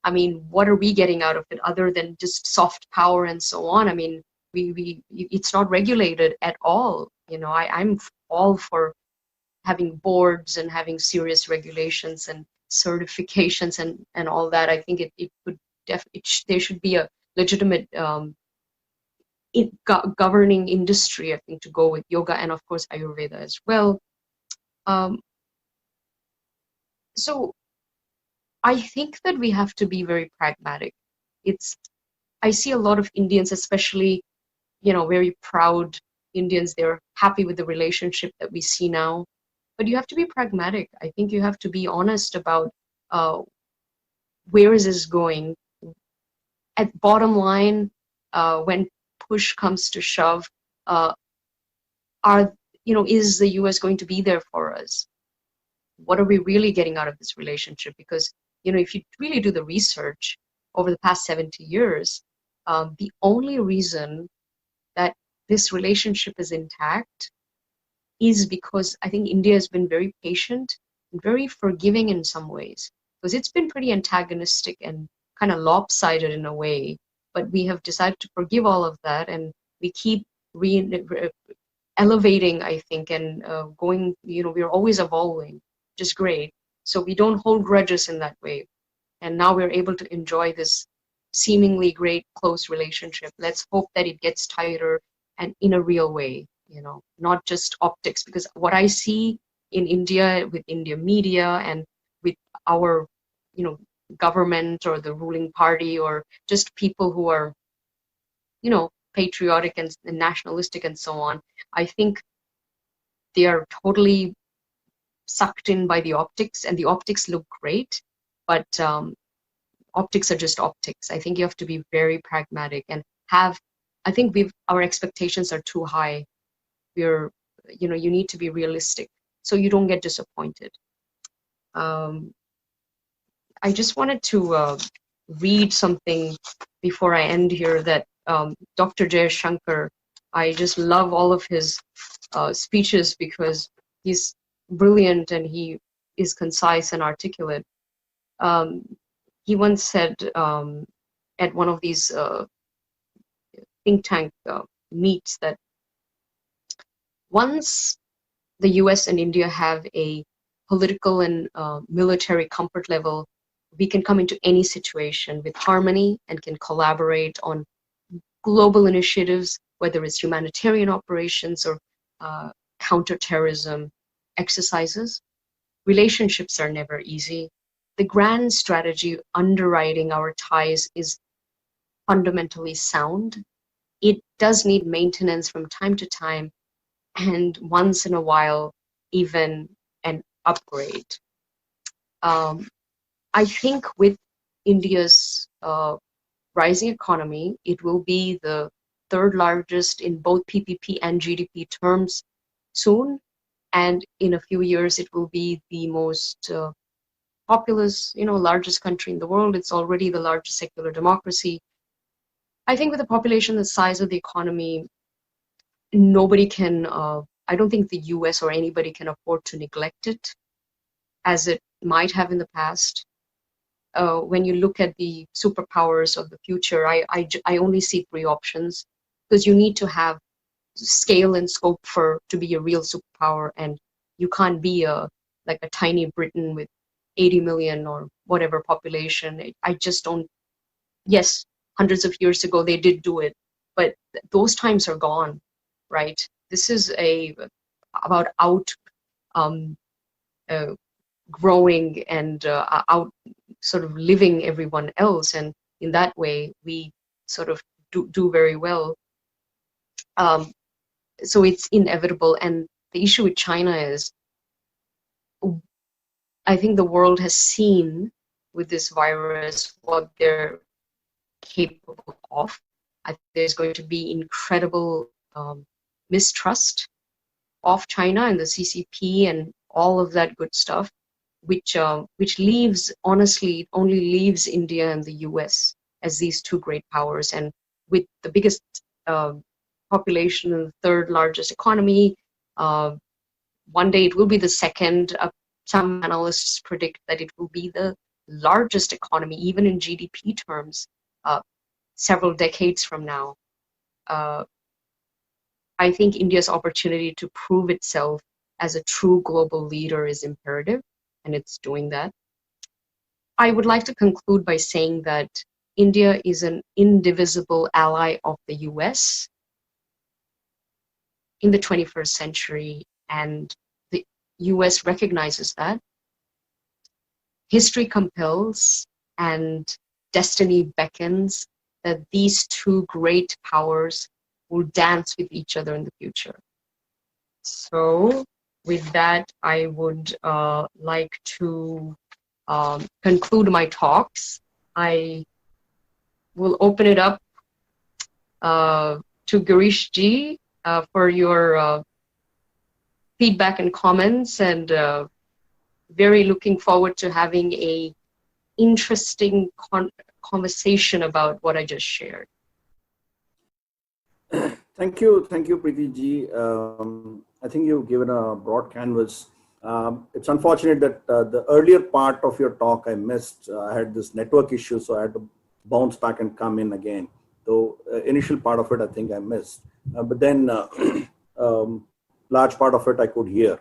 I mean, what are we getting out of it other than just soft power and so on? I mean, it's not regulated at all. I'm all for having boards and having serious regulations and certifications and all that. I think there should be a legitimate governing industry, I think, to go with yoga and of course Ayurveda as well. So I think that we have to be very pragmatic. I see a lot of Indians, especially, very proud Indians. They're happy with the relationship that we see now, but you have to be pragmatic. I think you have to be honest about where is this going. At bottom line, when push comes to shove, is the US going to be there for us? What are we really getting out of this relationship? Because, if you really do the research over the past 70 years, the only reason that this relationship is intact is because I think India has been very patient and very forgiving in some ways, because it's been pretty antagonistic and kind of lopsided in a way, but we have decided to forgive all of that, and we keep elevating, I think, and going, we're always evolving, which is great. So we don't hold grudges in that way. And now we're able to enjoy this seemingly great, close relationship. Let's hope that it gets tighter and in a real way, not just optics, because what I see in India with India media and with our, government or the ruling party or just people who are, patriotic and nationalistic and so on, I think they are totally sucked in by the optics, and the optics look great, but optics are just optics. I think you have to be very pragmatic and I think our expectations are too high. You need to be realistic so you don't get disappointed. I just wanted to read something before I end here that Dr. Jayashankar, I just love all of his speeches because he's brilliant and he is concise and articulate. He once said at one of these think tank meets that once the US and India have a political and military comfort level, we can come into any situation with harmony and can collaborate on global initiatives, whether it's humanitarian operations or counterterrorism exercises. Relationships are never easy. The grand strategy underwriting our ties is fundamentally sound. It does need maintenance from time to time, and once in a while, even an upgrade. I think with India's rising economy, it will be the third largest in both PPP and GDP terms soon. And in a few years, it will be the most populous, largest country in the world. It's already the largest secular democracy. I think with the population, the size of the economy, nobody can, I don't think the US or anybody can afford to neglect it. as it might have in the past. When you look at the superpowers of the future, I only see three options, because you need to have scale and scope to be a real superpower, and you can't be a tiny Britain with 80 million or whatever population. I just don't. Yes, hundreds of years ago they did do it, but those times are gone, right? This is about um, uh, growing and out sort of living everyone else, and in that way we sort of do very well. So it's inevitable, and the issue with China is, I think the world has seen with this virus what they're capable of. I think there's going to be incredible mistrust of China and the CCP and all of that good stuff, which leaves, honestly, it only leaves India and the US as these two great powers, and with the biggest population and the third largest economy. One day it will be the second. Some analysts predict that it will be the largest economy, even in GDP terms, several decades from now. I think India's opportunity to prove itself as a true global leader is imperative, and it's doing that. I would like to conclude by saying that India is an indivisible ally of the US in the 21st century, and the US recognizes that. History compels and destiny beckons that these two great powers will dance with each other in the future. So with that, I would like to conclude my talks. I will open it up to Girish ji for your feedback and comments, and very looking forward to having a interesting conversation about what I just shared.
Thank you, Preeti ji. I think you've given a broad canvas. It's unfortunate that the earlier part of your talk I missed. I had this network issue, so I had to bounce back and come in again. So initial part of it, I think I missed. But then large part of it I could hear.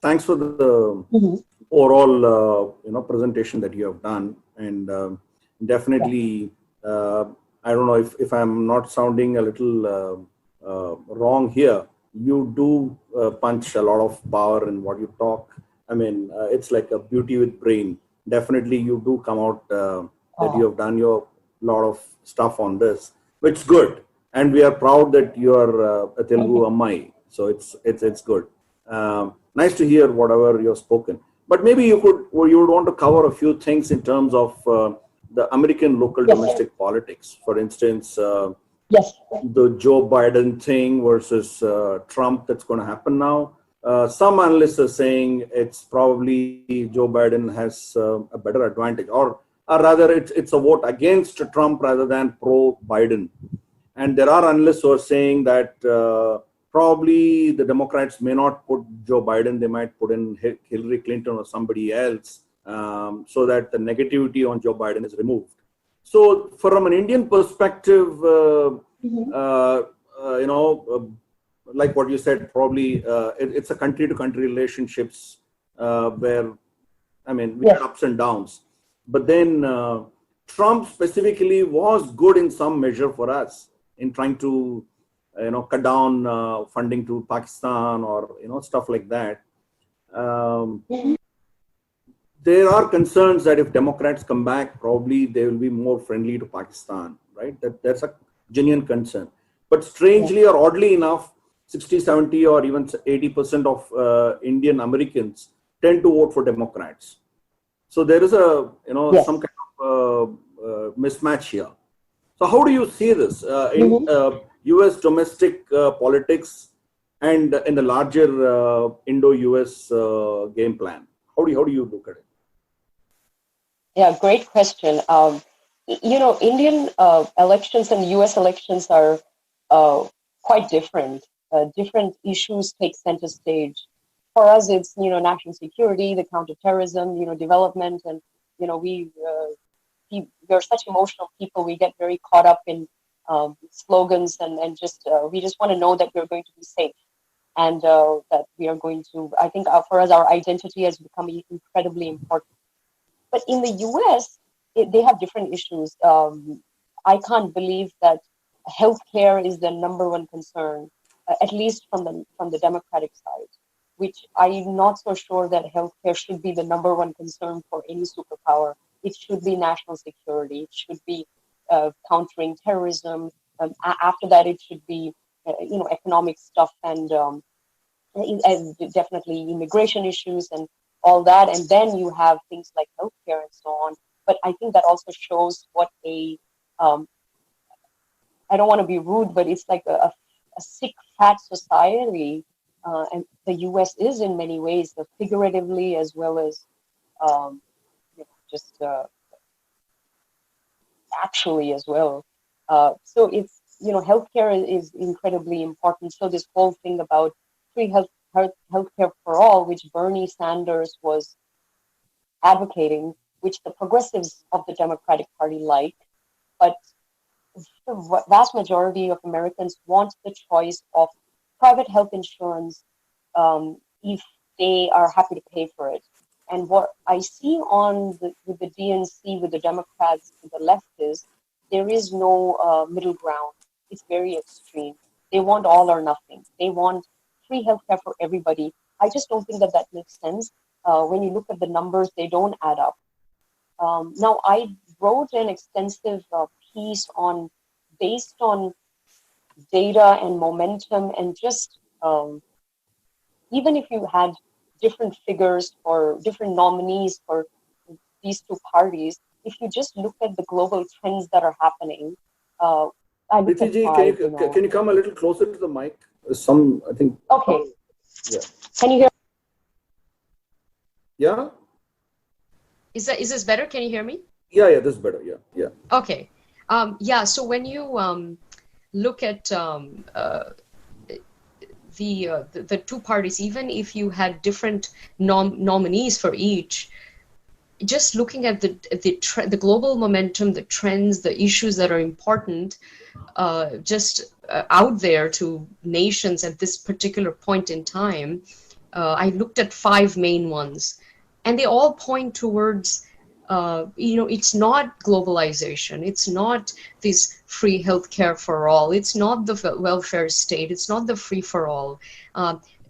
Thanks for the overall presentation that you have done, and definitely I don't know if I'm not sounding a little wrong here. You do punch a lot of power in what you talk. I mean, it's like a beauty with brain. Definitely, you do come out that you have done your lot of stuff on this, which is good, and we are proud that you are a Telugu Ammai. So it's good. Nice to hear whatever you've spoken. But maybe you would want to cover a few things in terms of the American local domestic politics. For instance, the Joe Biden thing versus Trump that's going to happen now. Some analysts are saying it's probably Joe Biden has a better advantage, or rather it's a vote against Trump rather than pro-Biden. And there are analysts who are saying that probably the Democrats may not put Joe Biden, they might put in Hillary Clinton or somebody else, so that the negativity on Joe Biden is removed. So from an Indian perspective, like what you said, probably it's a country-to-country relationships where, I mean, we had ups and downs. But then Trump specifically was good in some measure for us in trying to, cut down funding to Pakistan or, stuff like that. There are concerns that if Democrats come back, probably they will be more friendly to Pakistan, right? That's a genuine concern. But strangely or oddly enough, 60, 70 or even 80% of Indian Americans tend to vote for Democrats. So there is some kind of mismatch here. So how do you see this in U.S. domestic politics and in the larger Indo-U.S. game plan? How do you look at it?
Yeah, great question. Indian elections and U.S. elections are quite different. Different issues take center stage. for us, it's, national security, the counterterrorism, development, and, we're such emotional people. We get very caught up in slogans and just, we just want to know that we're going to be safe. And that we are going to, I think for us, our identity has become incredibly important. But in the US, they have different issues. I can't believe that healthcare is the number one concern, at least from the Democratic side, which I'm not so sure that healthcare should be the number one concern for any superpower. It should be national security. It should be countering terrorism. After that, it should be economic stuff and definitely immigration issues and all that. And then you have things like healthcare and so on. But I think that also shows what I don't want to be rude, but it's like a sick, fat society. And the US is in many ways, figuratively as well as just actually as well. So it's, healthcare is incredibly important. So this whole thing about free healthcare for all, which Bernie Sanders was advocating, which the progressives of the Democratic Party like, but the vast majority of Americans want the choice of private health insurance if they are happy to pay for it. And what I see with the DNC, with the Democrats, with the left is there is no middle ground. It's very extreme. They want all or nothing. They want free healthcare for everybody. I just don't think that makes sense. When you look at the numbers, they don't add up. Now, I wrote an extensive piece based on data and momentum, and just even if you had different figures or different nominees for these two parties, if you just look at the global trends that are happening, I looked at five,
can you come a little closer to the mic? I think.
Okay.
Yeah.
Can you hear?
Yeah.
Is this better? Can you hear me?
Yeah, this is better. Yeah.
Okay. So when you look at the two parties, even if you had different nominees for each, just looking at the global momentum, the trends, the issues that are important, out there to nations at this particular point in time, I looked at 5 main ones, and they all point towards, it's not globalization, it's not this free healthcare for all, it's not the welfare state, it's not the free for all.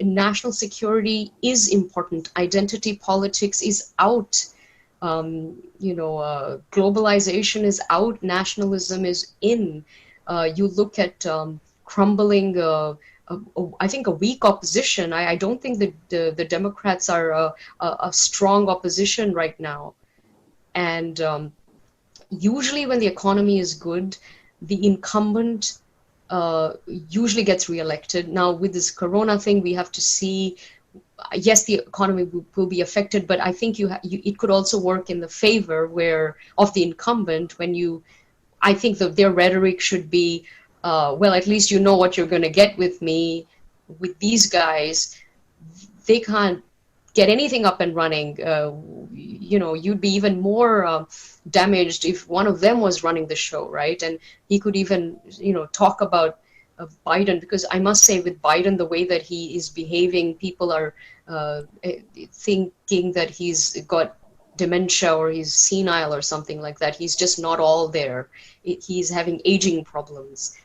National security is important. Identity politics is out. Globalization is out. Nationalism is in. You look at crumbling. I think a weak opposition. I don't think that the Democrats are a strong opposition right now. And usually when the economy is good, the incumbent usually gets reelected. Now with this corona thing, we have to see. Yes, the economy will be affected, but I think it could also work in the favor of the incumbent I think that their rhetoric should be, well, at least you know what you're going to get with me. With these guys, they can't get anything up and running. You'd be even more damaged if one of them was running the show, right? And he could even, talk about Biden, because I must say with Biden, the way that he is behaving, people are thinking that he's got dementia or he's senile or something like that. He's just not all there. He's having aging problems.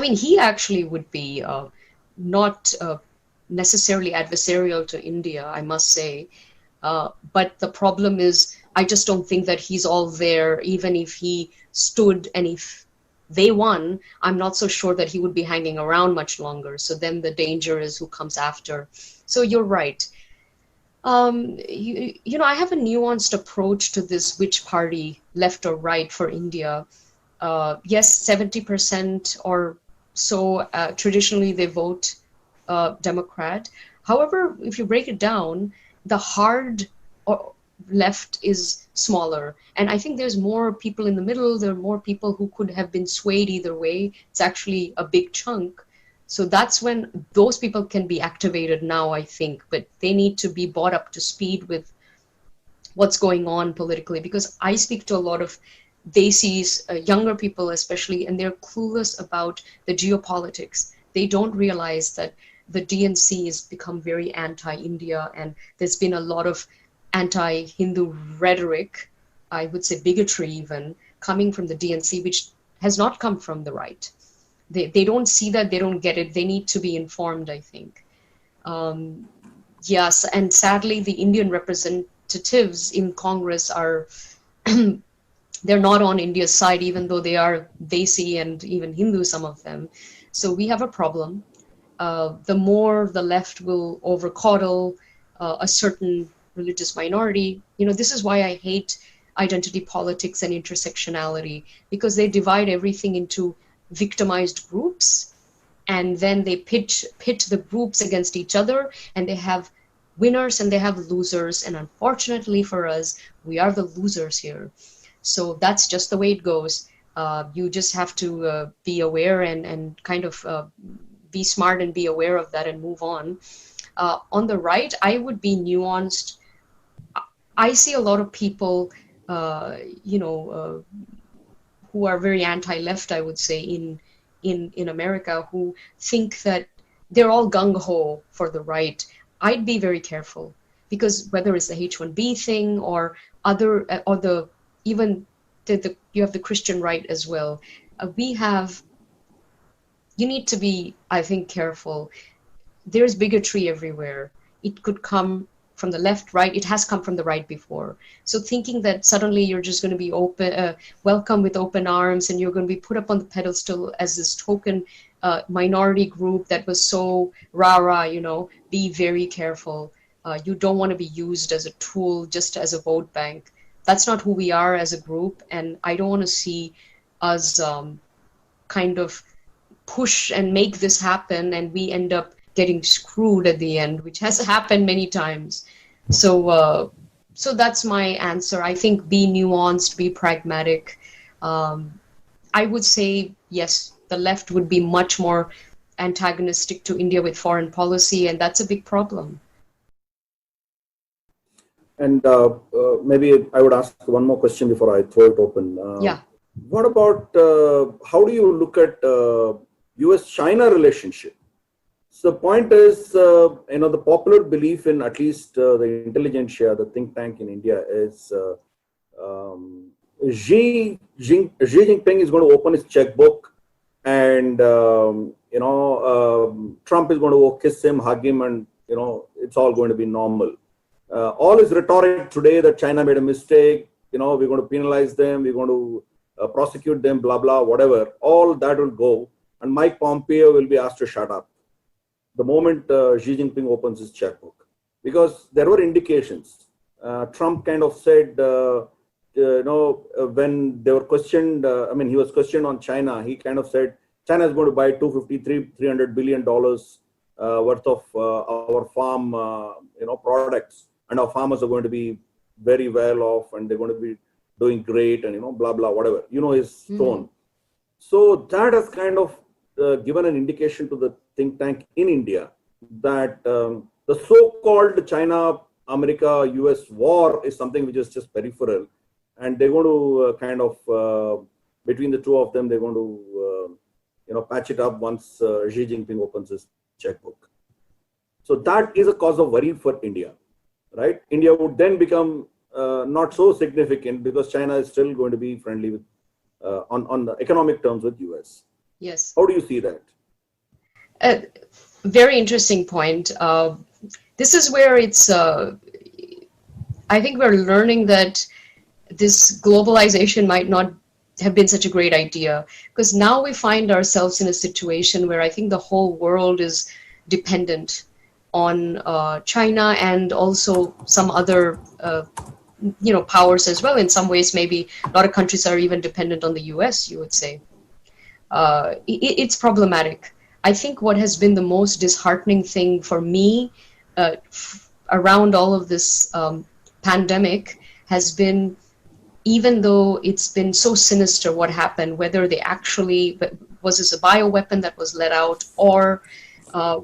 He actually would be not necessarily adversarial to India, I must say. But the problem is, I just don't think that he's all there. Even if he stood and if they won, I'm not so sure that he would be hanging around much longer. So then the danger is who comes after. So you're right. I have a nuanced approach to this, which party, left or right, for India. Yes, 70% or so traditionally they vote Democrat. However, if you break it down, the hard left is smaller, and I think there's more people in the middle. There are more people who could have been swayed either way. It's actually a big chunk. So that's when those people can be activated now, I think, but they need to be brought up to speed with what's going on politically, because I speak to a lot of Desis, younger people especially, and they're clueless about the geopolitics. They don't realize that the DNC has become very anti-India, and there's been a lot of anti-Hindu rhetoric, I would say bigotry even, coming from the DNC, which has not come from the right. They don't see that, they don't get it, they need to be informed, I think. Yes, and sadly, the Indian representatives in Congress are they're not on India's side, even though they are Desi and even Hindu, some of them. So we have a problem. The more the left will overcoddle a certain religious minority, this is why I hate identity politics and intersectionality, because they divide everything into victimized groups, and then they pit the groups against each other, and they have winners and they have losers, and unfortunately for us, we are the losers here. So that's just the way it goes. You just have to be aware and kind of be smart and be aware of that and move on. On the right, I would be nuanced. I see a lot of people, who are very anti-left, I would say, in America, who think that they're all gung-ho for the right. I'd be very careful, because whether it's the H-1B thing or even you have the Christian right as well. You need to be, I think, careful. There's bigotry everywhere. It could come from the left, right. It has come from the right before. So thinking that suddenly you're just going to be welcome with open arms, and you're going to be put up on the pedestal as this token minority group that was so rah-rah, be very careful. You don't want to be used as a tool, just as a vote bank. That's not who we are as a group, and I don't want to see us kind of push and make this happen, and we end up getting screwed at the end, which has happened many times. So that's my answer. I think be nuanced, be pragmatic. I would say, yes, the left would be much more antagonistic to India with foreign policy, and that's a big problem.
And maybe I would ask one more question before I throw it open.
Yeah.
What about, how do you look at US-China relationship? So the point is, the popular belief in at least the intelligentsia, the think tank in India, is Xi Jinping is going to open his checkbook, and Trump is going to go kiss him, hug him, and it's all going to be normal. All is rhetoric today that China made a mistake. We're going to penalize them. We're going to prosecute them. Blah blah, whatever. All that will go, and Mike Pompeo will be asked to shut up the moment Xi Jinping opens his checkbook, because there were indications. Trump kind of said, when they were questioned, he was questioned on China. He kind of said China is going to buy $300 billion worth of our farm, products, and our farmers are going to be very well off, and they're going to be doing great, and blah blah, whatever. His tone. So that has kind of given an indication to the think tank in India that the so-called China-America-US war is something which is just peripheral, and they're going to kind of between the two of them, they're going to patch it up once Xi Jinping opens his checkbook. So that is a cause of worry for India, right? India would then become not so significant, because China is still going to be friendly with on the economic terms with US.
Yes.
How do you see that?
Very interesting point. This is where it's, I think we're learning that this globalization might not have been such a great idea, because now we find ourselves in a situation where I think the whole world is dependent on China, and also some other powers as well. In some ways, maybe a lot of countries are even dependent on the US, you would say. It's problematic. I think what has been the most disheartening thing for me around all of this pandemic has been, even though it's been so sinister what happened, whether Was this a bioweapon that was let out, or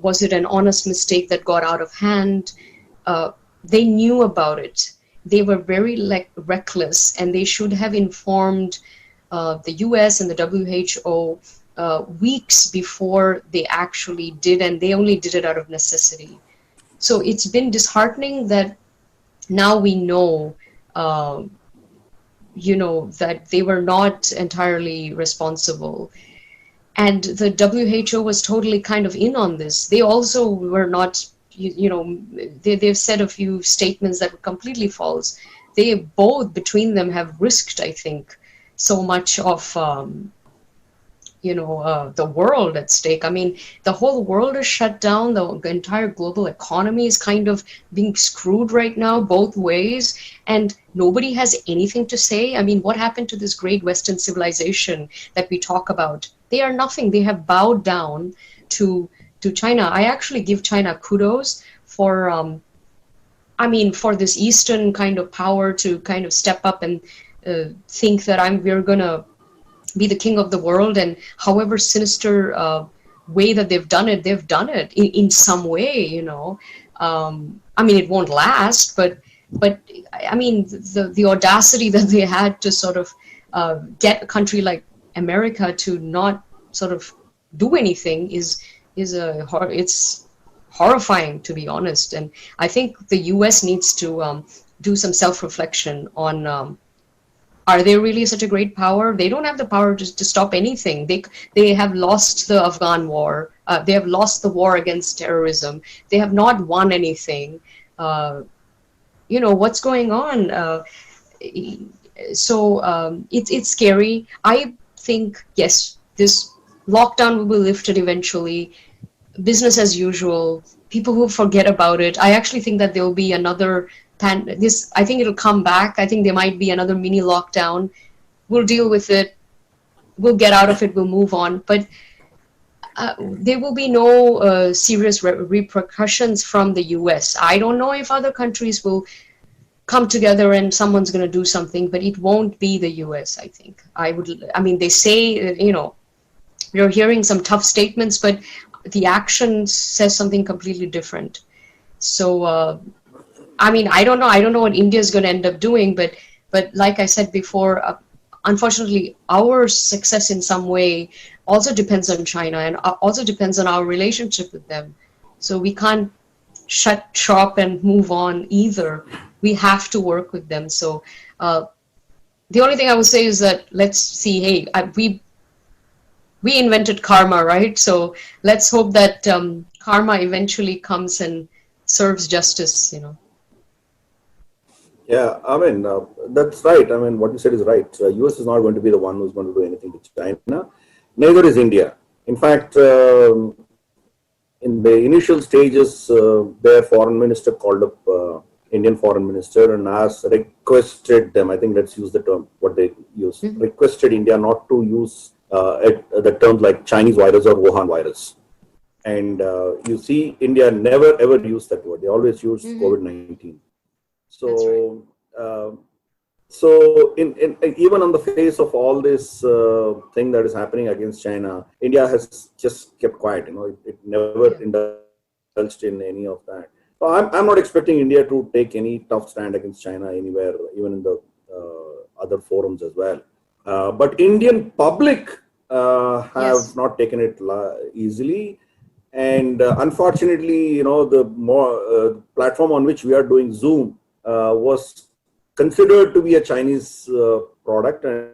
was it an honest mistake that got out of hand? They knew about it. They were very reckless, and they should have informed the US and the WHO weeks before they actually did, and they only did it out of necessity. So it's been disheartening that now we know, that they were not entirely responsible. And the WHO was totally kind of in on this. They also were not, they've said a few statements that were completely false. They both, between them, have risked, I think, so much of, the world at stake. I mean, the whole world is shut down. The entire global economy is kind of being screwed right now, both ways, and nobody has anything to say. I mean, what happened to this great Western civilization that we talk about? They are nothing. They have bowed down to China. I actually give China kudos for, for this Eastern kind of power to kind of step up and think that we're gonna be the king of the world, and however sinister way that they've done it in some way, it won't last, but I mean, the audacity that they had to sort of get a country like America to not sort of do anything it's horrifying, to be honest. And I think the US needs to do some self-reflection on, are they really such a great power? They don't have the power to stop anything. They have lost the Afghan war. They have lost the war against terrorism. They have not won anything. What's going on? It's scary. I think, yes, this lockdown will be lifted eventually. Business as usual. People will forget about it. I actually think that there will be another I think it'll come back. I think there might be another mini lockdown. We'll deal with it. We'll get out of it. We'll move on. But there will be no serious repercussions from the US. I don't know if other countries will come together and someone's going to do something, but it won't be the US, I think. They say, we're hearing some tough statements, but the action says something completely different. So, I don't know. I don't know what India is going to end up doing, but like I said before, unfortunately, our success in some way also depends on China and also depends on our relationship with them. So we can't shut shop and move on either. We have to work with them. So the only thing I would say is that let's see. Hey, we invented karma, right? So let's hope that karma eventually comes and serves justice.
Yeah, that's right. What you said is right. US is not going to be the one who's going to do anything to China. Neither is India. In fact, in the initial stages, their foreign minister called up Indian foreign minister and requested them, I think let's use the term, what they use, requested India not to use the terms like Chinese virus or Wuhan virus. And you see, India never ever used that word. They always used COVID-19. So, even on the face of all this thing that is happening against China, India has just kept quiet. It never indulged in any of that. So I'm not expecting India to take any tough stand against China anywhere, even in the other forums as well. But Indian public have not taken it easily. And unfortunately, the more platform on which we are doing Zoom was considered to be a Chinese product, and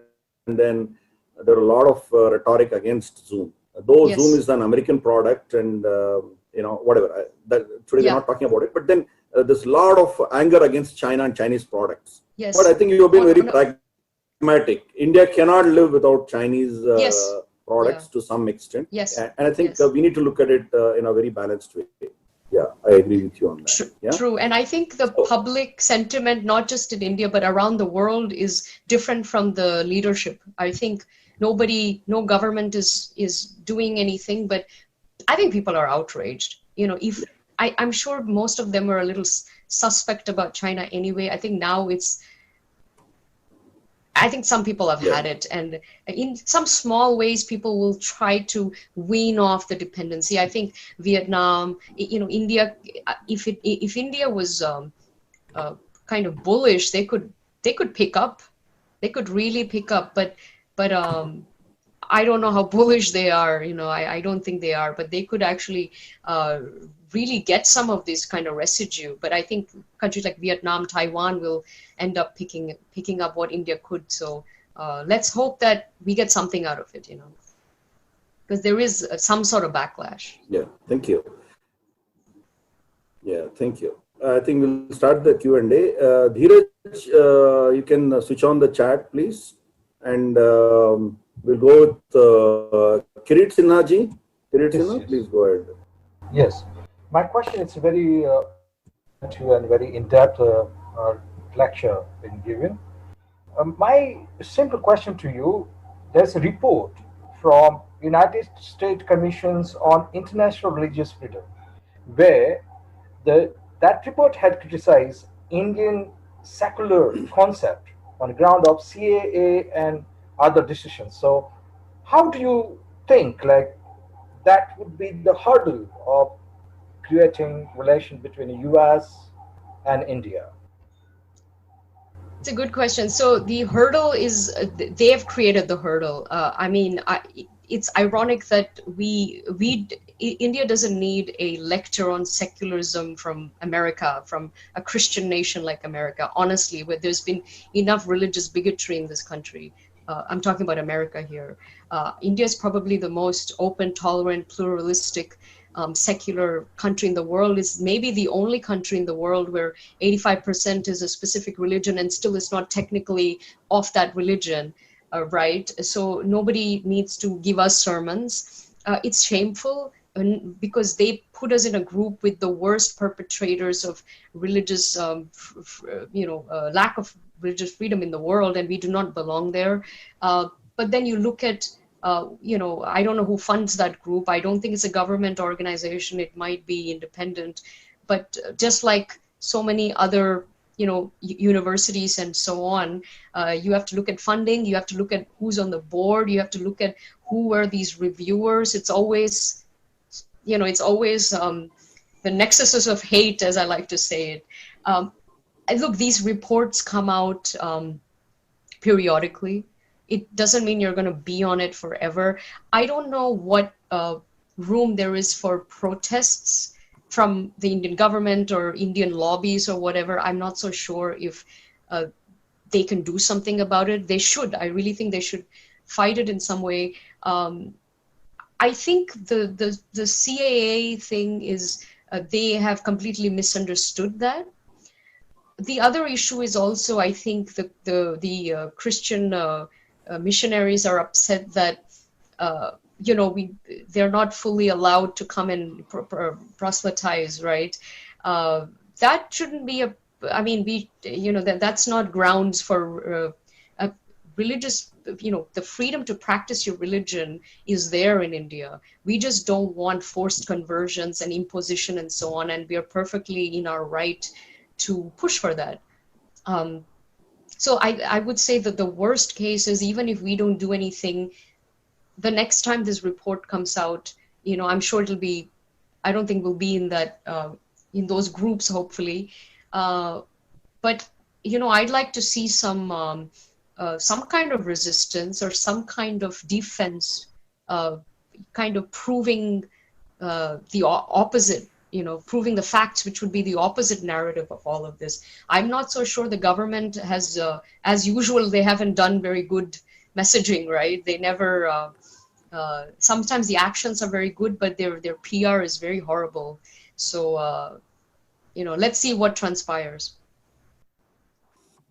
then there are a lot of rhetoric against Zoom. Though Zoom is an American product, and whatever. Today we're not talking about it, but then there's a lot of anger against China and Chinese products.
Yes.
But I think you have been very pragmatic. India cannot live without Chinese products to some extent.
Yes.
And I think we need to look at it in a very balanced way. Yeah, I agree with you on that.
True. And I think the public sentiment, not just in India, but around the world, is different from the leadership. I think no government is doing anything, but I think people are outraged. I'm sure most of them were a little suspect about China anyway. I think now I think some people have had it, and in some small ways, people will try to wean off the dependency. I think Vietnam, India. If India was kind of bullish, they could pick up. They could really pick up, but I don't know how bullish they are. I don't think they are, but they could actually really get some of this kind of residue. But I think countries like Vietnam, Taiwan will end up picking up what India could. So let's hope that we get something out of it, because there is some sort of backlash.
Yeah, thank you. Yeah, thank you. I think we'll start the Q&A. Dheeraj, you can switch on the chat, please. And we'll go with Kirit Sinha ji. Kirit Sinha, please go ahead.
Yes. My question is very and very in-depth lecture been given. My simple question to you, there's a report from United States Commissions on International Religious Freedom, where that report had criticized Indian secular concept on the ground of CAA and other decisions. So how do you think that would be the hurdle of creating relation between the US and India?
It's a good question. So the hurdle is they have created the hurdle. It's ironic that India doesn't need a lecture on secularism from America, from a Christian nation like America, honestly, where there's been enough religious bigotry in this country. I'm talking about America here. India is probably the most open, tolerant, pluralistic, secular country in the world. Is maybe the only country in the world where 85% is a specific religion and still is not technically of that religion. Right? So nobody needs to give us sermons. It's shameful because they put us in a group with the worst perpetrators of religious, lack of religious freedom in the world, and we do not belong there. But then you look at, I don't know who funds that group. I don't think it's a government organization. It might be independent, but just like so many other universities and so on, you have to look at funding, you have to look at who's on the board, you have to look at who are these reviewers. It's always the nexuses of hate, as I like to say it. Look, these reports come out periodically. It doesn't mean you're going to be on it forever. I don't know what room there is for protests from the Indian government or Indian lobbies or whatever. I'm not so sure if they can do something about it. They should. I really think they should fight it in some way. I think the CAA thing is they have completely misunderstood that. The other issue is also, I think, the Christian missionaries are upset that they're not fully allowed to come and proselytize, right? That shouldn't be that's not grounds for a religious, the freedom to practice your religion is there in India. We just don't want forced conversions and imposition and so on, and we are perfectly in our right to push for that. So I would say that the worst case is, even if we don't do anything, the next time this report comes out, I'm sure it'll be, I don't think we'll be in that, in those groups, hopefully. But, I'd like to see some kind of resistance or some kind of defense, kind of proving the opposite, proving the facts, which would be the opposite narrative of all of this. I'm not so sure the government has, as usual, they haven't done very good messaging, right? They never, sometimes the actions are very good, but their PR is very horrible. So, let's see what transpires.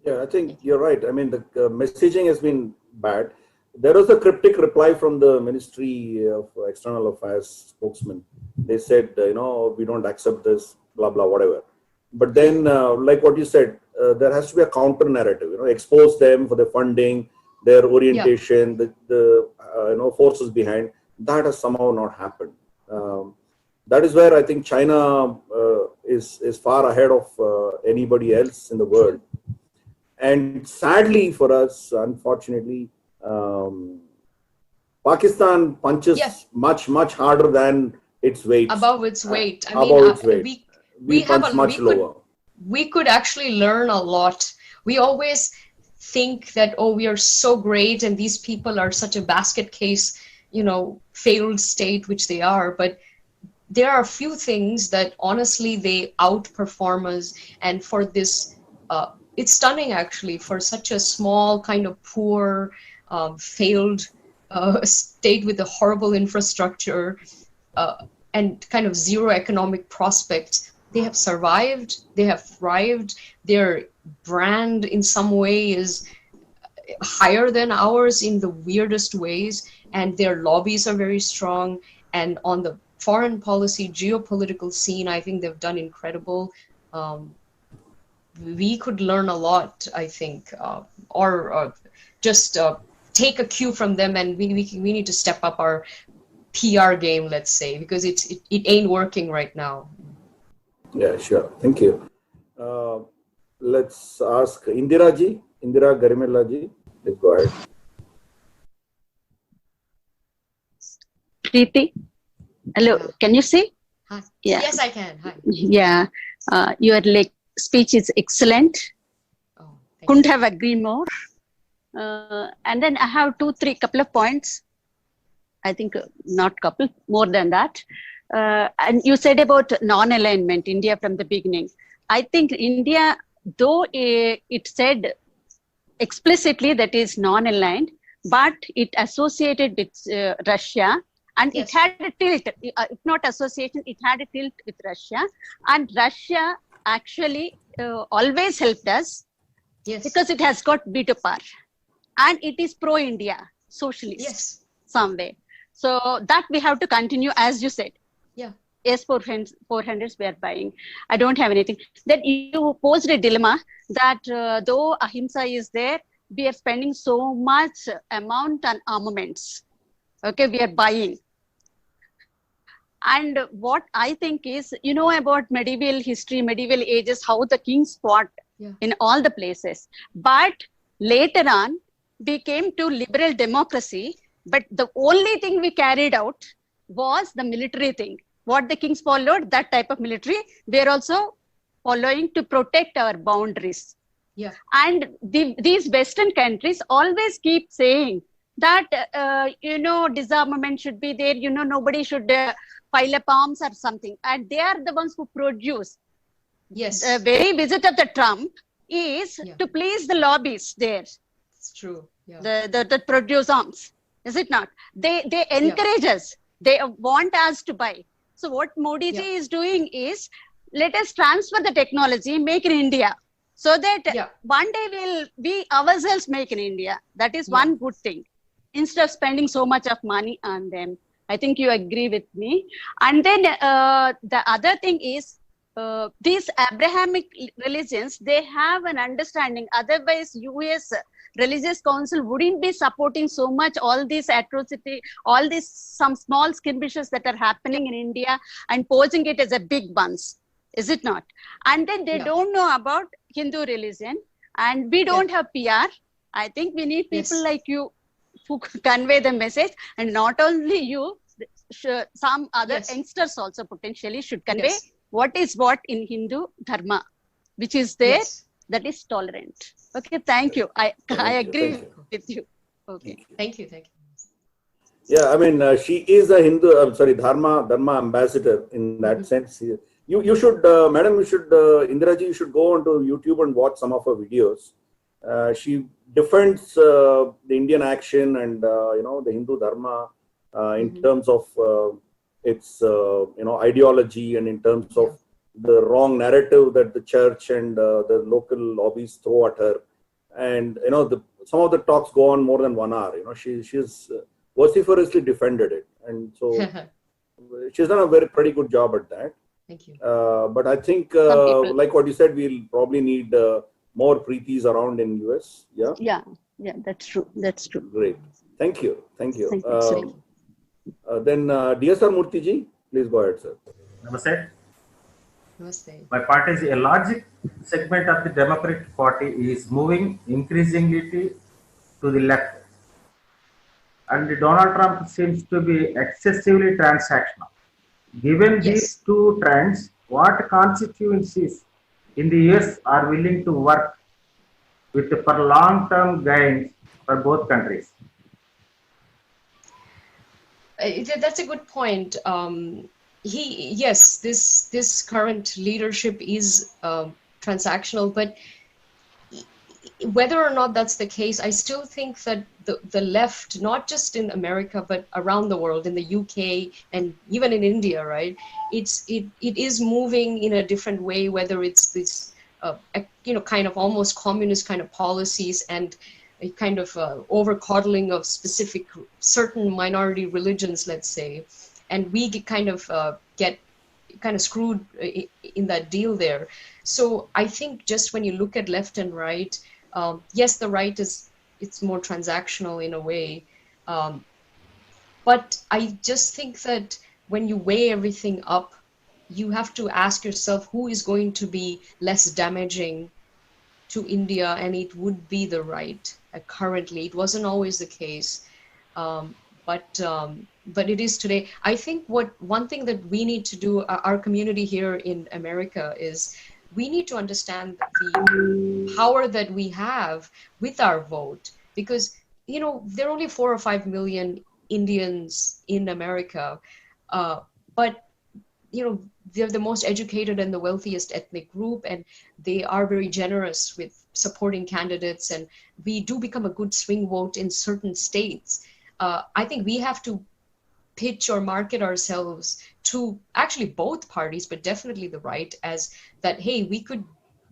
Yeah, I think you're right. I mean, the messaging has been bad. There was a cryptic reply from the Ministry of External Affairs spokesman. They said, we don't accept this, blah, blah, whatever. But then, like what you said, there has to be a counter narrative, expose them for the funding, their orientation, the forces behind. That has somehow not happened. That is where I think China is far ahead of anybody else in the world. And sadly for us, unfortunately, Pakistan punches much harder than its weight.
Above its weight. I
above
mean,
its weight.
we have
punch
a
much lower.
We could actually learn a lot. We always think that, oh, we are so great and these people are such a basket case, you know, failed state, which they are. But there are a few things that honestly they outperform us. And for this, it's stunning actually for such a small kind of poor, failed state with a horrible infrastructure and kind of zero economic prospects. They have survived, they have thrived, their brand in some way is higher than ours in the weirdest ways, and their lobbies are very strong. And on the foreign policy, geopolitical scene, I think they've done incredible. We could learn a lot, I think, or just take a cue from them, and we need to step up our PR game, let's say, because it ain't working right now.
Yeah, sure. Thank you. Let's ask Indira Garimella ji. Please go ahead.
Preeti, hello.
Yeah.
Can you see?
Hi.
Yeah.
Yes, I can. Hi.
Yeah. Your speech is excellent.
Oh,
Couldn't have agreed more. And then I have couple of points. I think not couple, more than that. And you said about non-alignment, India from the beginning. I think India, though it said explicitly that is non-aligned, but it associated with Russia, and
Yes.
it had a tilt, if not association, it had a tilt with Russia. And Russia actually always helped us
Yes.
because it has got veto power. And it is pro-India, socialist,
Yes.
some way. So that we have to continue, as you said.
Yeah.
Yes, 400s we are buying. I don't have anything. Then you posed a dilemma that though ahimsa is there, we are spending so much amount on armaments. Okay, we are buying. And what I think is, you know about medieval history, medieval ages, how the kings fought in all the places. But later on, we came to liberal democracy, but the only thing we carried out was the military thing. What the kings followed, that type of military, they're also following to protect our boundaries.
Yeah.
And these Western countries always keep saying that, disarmament should be there, nobody should pile up arms or something. And they are the ones who produce.
Yes.
The very visit of the Trump is to please the lobbies there.
It's true. Yeah.
The produce arms. Is it not? They encourage us. They want us to buy. So what Modi ji is doing is, let us transfer the technology, make in India, so that one day we ourselves make in India. That is one good thing. Instead of spending so much of money on them. I think you agree with me. And then the other thing is, these Abrahamic religions, they have an understanding. Otherwise, US Religious Council wouldn't be supporting so much all these atrocity, all these some small skirmishes that are happening in India and posing it as a big ones. Is it not? And then they don't know about Hindu religion, and we don't have PR. I think we need people like you who convey the message, and not only you, some other youngsters also potentially should convey what is what in Hindu dharma, which is there, that is tolerant. Okay, thank you. I agree with you. Okay,
thank you.
Yeah, I mean, she is a Hindu, Dharma ambassador in that sense. You should, madam, you should, Indira ji, you should go onto YouTube and watch some of her videos. She defends the Indian action and, the Hindu Dharma in terms of its, ideology, and in terms of the wrong narrative that the church and the local lobbies throw at her. And, some of the talks go on more than 1 hour. She's vociferously defended it. And so she's done a pretty good job at that.
Thank you.
But I think, like what you said, we'll probably need more Preetis around in US. Yeah,
that's true.
Great. Thank you.
Thank you.
Then DSR Murthy ji, please go ahead, sir.
Namaste.
Namaste.
My party is a large segment of the Democratic Party is moving increasingly to the left, and Donald Trump seems to be excessively transactional. Given these
Yes.
two trends, what constituencies in the US are willing to work with for long-term gains for both countries?
That's a good point. Yes, this current leadership is transactional, but whether or not that's the case, I still think that the left, not just in America, but around the world, in the UK and even in India, right? It is moving in a different way, whether it's this, kind of almost communist kind of policies and a kind of over coddling of specific certain minority religions, let's say, and we get kind of screwed in that deal there. So I think just when you look at left and right, yes, the right it's more transactional in a way, but I just think that when you weigh everything up, you have to ask yourself who is going to be less damaging to India, and it would be the right. Currently, it wasn't always the case, um, but it is today. I think one thing that we need to do, our community here in America, is we need to understand the power that we have with our vote, because there are only 4 or 5 million Indians in America, but they're the most educated and the wealthiest ethnic group, and they are very generous with supporting candidates, and we do become a good swing vote in certain states. I think we have to pitch or market ourselves to actually both parties, but definitely the right, as that, hey, we could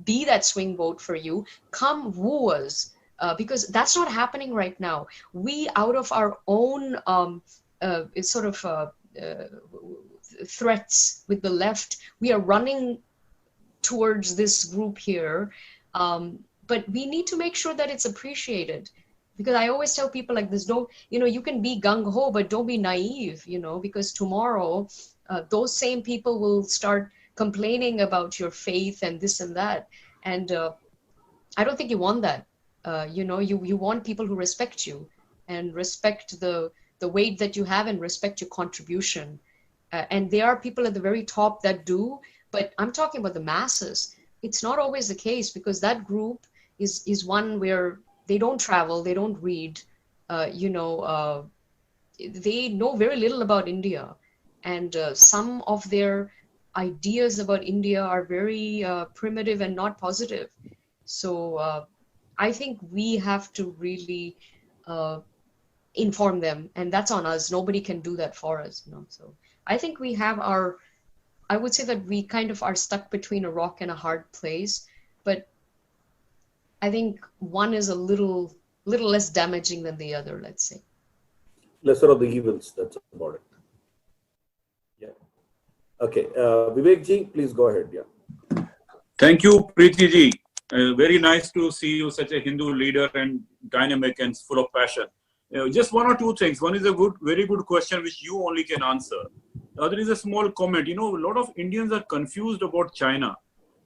be that swing vote for you. Come woo us, because that's not happening right now. We, out of our own sort of threats with the left, we are running towards this group here, but we need to make sure that it's appreciated, because I always tell people like this, don't, you can be gung-ho, but don't be naive, because tomorrow those same people will start complaining about your faith and this and that, and I don't think you want that. You want people who respect you and respect the weight that you have and respect your contribution. And there are people at the very top that do, but I'm talking about the masses. It's not always the case, because that group is one where they don't travel, they don't read, they know very little about India, and some of their ideas about India are very primitive and not positive. So I think we have to really inform them, and that's on us. Nobody can do that for us, So I think we have I would say that we kind of are stuck between a rock and a hard place, but I think one is a little less damaging than the other, let's say.
Lesser of the evils, that's about it. Yeah. Okay. Vivek ji, please go ahead. Yeah.
Thank you, Preeti ji. Very nice to see you, such a Hindu leader and dynamic and full of passion. Just one or two things. One is a very good question which you only can answer. The other is a small comment. A lot of Indians are confused about China.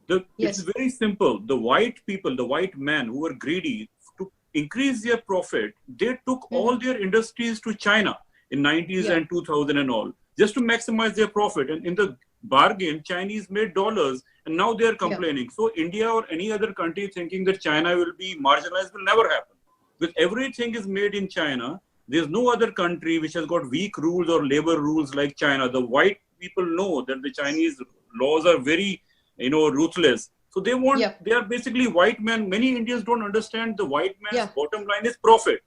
Yes.
It's very simple. The white people, the white men who were greedy to increase their profit, they took all their industries to China in 90s and 2000 and all, just to maximize their profit. And in the bargain, Chinese made dollars, and now they're complaining. So India or any other country thinking that China will be marginalized will never happen. With everything is made in China, there's no other country which has got weak rules or labor rules like China. The white people know that the Chinese laws are very, ruthless. So they want, they are basically white men. Many Indians don't understand the white man's bottom line is profit.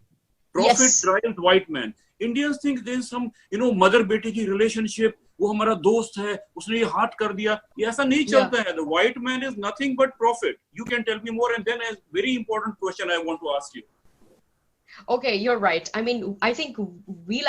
Profit drives white man. Indians think there's some, mother-beti ki relationship. वो हमारा दोस्त है, उसने ये हाथ कर दिया. ये ऐसा नहीं चलता है. The white man is nothing but profit. You can tell me more, and then a very important question I want to ask you.
Okay, you're right. I mean, I think we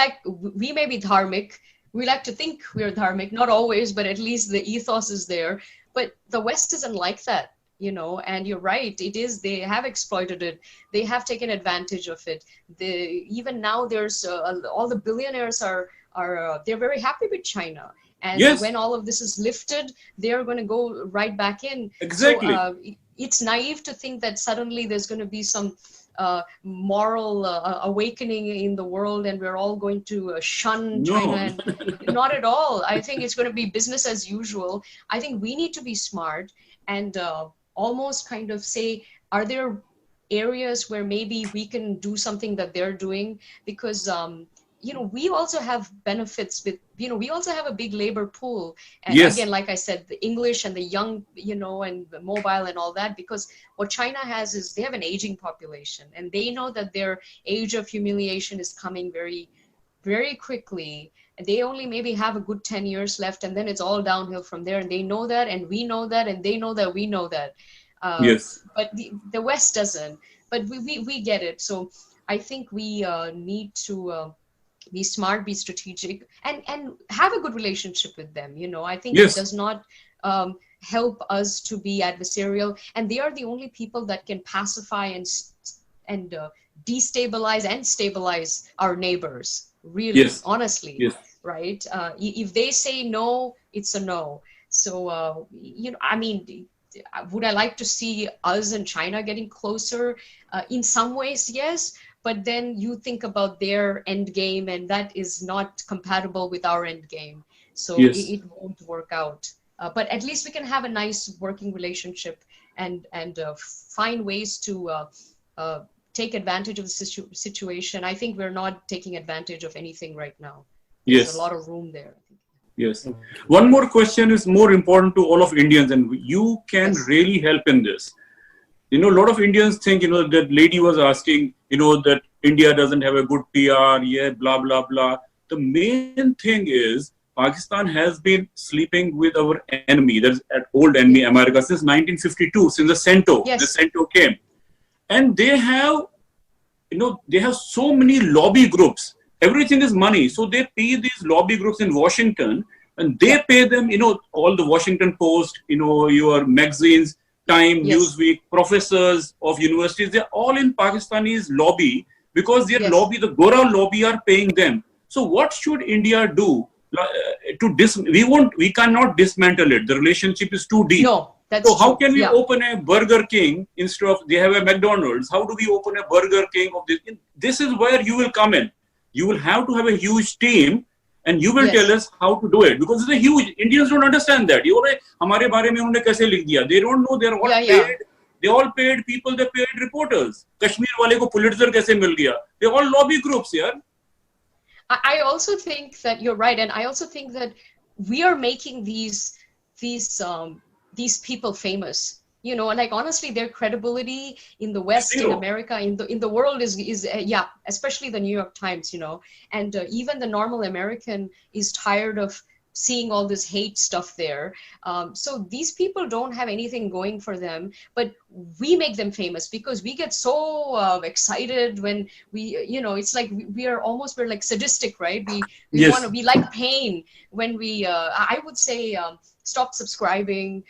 may be dharmic. We like to think we're dharmic, not always, but at least the ethos is there. But the West isn't like that, and you're right. It is, they have exploited it. They have taken advantage of it. Even now there's all the billionaires are they're very happy with China. And
Yes.
when all of this is lifted, they're going to go right back in.
Exactly.
So it's naive to think that suddenly there's going to be some moral awakening in the world and we're all going to shun
No.
China. And not at all. I think it's going to be business as usual. I think we need to be smart and almost kind of say, are there areas where maybe we can do something that they're doing? Because we also have benefits with, we also have a big labor pool. And
Yes.
again, like I said, the English and the young, and the mobile and all that, because what China has is they have an aging population and they know that their age of humiliation is coming very, very quickly. They only maybe have a good 10 years left and then it's all downhill from there. And they know that, and we know that, and they know that we know that.
Yes.
But the West doesn't. But we get it. So I think we need to be smart, be strategic, and have a good relationship with them. I think
Yes.
it does not help us to be adversarial, and they are the only people that can pacify and destabilize and stabilize our neighbors. Really,
Yes.
honestly,
Yes.
right? If they say no, it's a no. So I mean, would I like to see us and China getting closer? In some ways, yes. But then you think about their end game, and that is not compatible with our end game. So
Yes.
it won't work out. But at least we can have a nice working relationship and find ways to take advantage of the situation. I think we're not taking advantage of anything right now. There's
Yes.
a lot of room there.
Yes. One more question is more important to all of Indians, and you can
Yes.
really help in this. A lot of Indians think, that lady was asking, that India doesn't have a good PR, yeah, blah, blah, blah. The main thing is Pakistan has been sleeping with our enemy, that's an old enemy, America, since 1952, since the CENTO,
Yes.
the CENTO came. And they have, they have so many lobby groups. Everything is money. So they pay these lobby groups in Washington, and they pay them, all the Washington Post, your magazines, Time,
Yes.
Newsweek, professors of universities, they're all in Pakistani's lobby because their
Yes.
lobby, the Gora lobby, are paying them. So what should India do we cannot dismantle it. The relationship is too deep.
No, that's
So how
true.
can we
Yeah.
open a Burger King instead of they have a McDonald's? How do we open a Burger King of this? This is where you will come in. You will have to have a huge team, and you will
Yes.
tell us how to do it, because it's a huge. Indians don't understand that. हमारे बारे में उन्होंने कैसे लिख दिया? They don't know. They're all
Yeah.
paid. They all paid people. They paid reporters. Kashmir वाले को Pulitzer कैसे मिल गया? They're all lobby groups, yeah.
I also think that you're right, and I also think that we are making these people famous. Like honestly, their credibility in the West, in
Zero.
America, in the world is yeah, especially the New York Times, and even the normal American is tired of seeing all this hate stuff there. So these people don't have anything going for them, but we make them famous because we get so excited when we, it's like we're like sadistic, right? We
Yes.
we like pain when we, I would say, stop subscribing.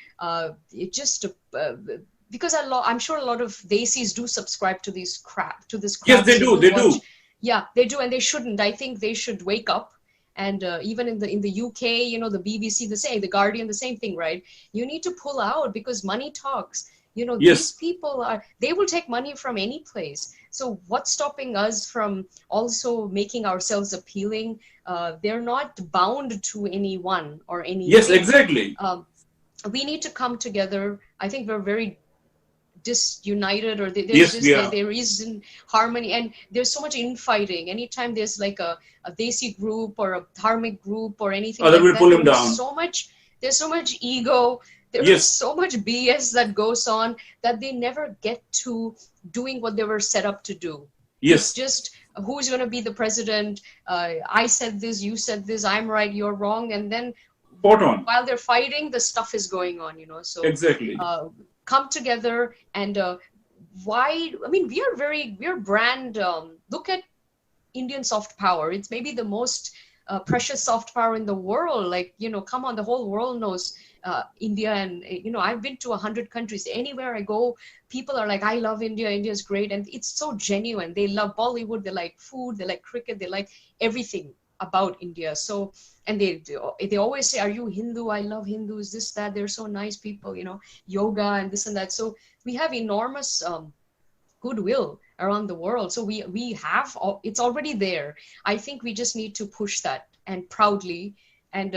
Because I'm sure a lot of Desis do subscribe to this crap.
Yes, they do. They do.
Yeah, they do, and they shouldn't. I think they should wake up. And even in the UK, the BBC, the same, the Guardian, the same thing, right? You need to pull out because money talks.
Yes.
These people they will take money from any place. So what's stopping us from also making ourselves appealing? They're not bound to anyone or any.
Yes, exactly.
We need to come together. I think we're very disunited, or
Yes, we are.
there isn't harmony, and there's so much infighting. Anytime there's like a Desi group or a dharmic group or anything
Other
like
will
that,
pull him
there's
down.
There's so much ego. There
Yes.
is so much BS that goes on that they never get to doing what they were set up to do.
Yes.
It's just who's going to be the president. I said this, you said this, I'm right, you're wrong, and then
Spot on.
while they're fighting, the stuff is going on. So
Exactly.
come together and we're brand. Look at Indian soft power. It's maybe the most precious soft power in the world. Like, come on, the whole world knows India, and I've been to 100 countries. Anywhere I go, people are like, I love India. India's great, and it's so genuine. They love Bollywood. They like food. They like cricket. They like everything about India. So, and they always say, "Are you Hindu? I love Hindus. This, that. They're so nice people. You know, yoga and this and that." So we have enormous goodwill around the world. So we have it's already there. I think we just need to push that and proudly, and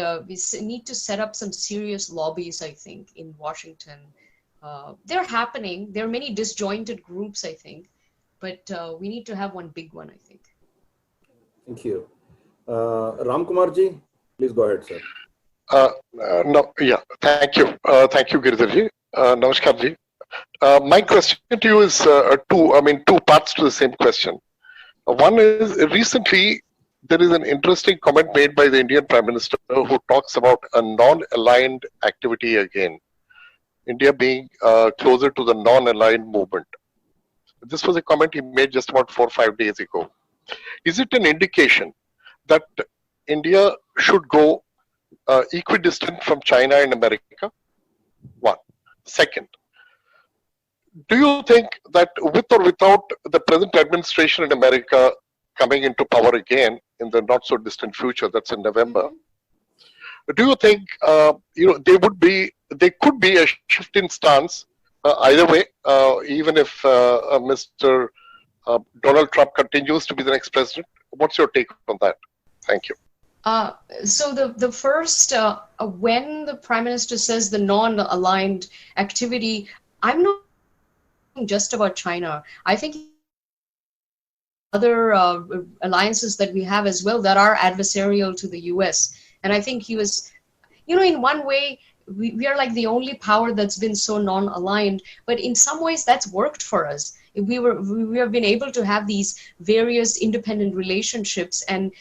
need to set up some serious lobbies. I think in Washington, they're happening. There are many disjointed groups, I think, but we need to have one big one, I think.
Thank you. Ram Kumarji, please go ahead, sir.
No, yeah, thank you. Thank you, Giridharji. Namaskar ji. My question to you is two parts to the same question. One is recently there is an interesting comment made by the Indian Prime Minister who talks about a non-aligned activity again. India being closer to the non-aligned movement. This was a comment he made just about 4 or 5 days ago. Is it an indication that India should go equidistant from China and America? One. Second, do you think that with or without the present administration in America coming into power again in the not so distant future, that's in November, do you think there could be a shift in stance either way, even if Mr. Donald Trump continues to be the next president? What's your take on that? Thank you.
So the first, when the Prime Minister says the non-aligned activity, I'm not just about China. I think other alliances that we have as well that are adversarial to the US. And I think he was, in one way, we are like the only power that's been so non-aligned, but in some ways that's worked for us. We have been able to have these various independent relationships, and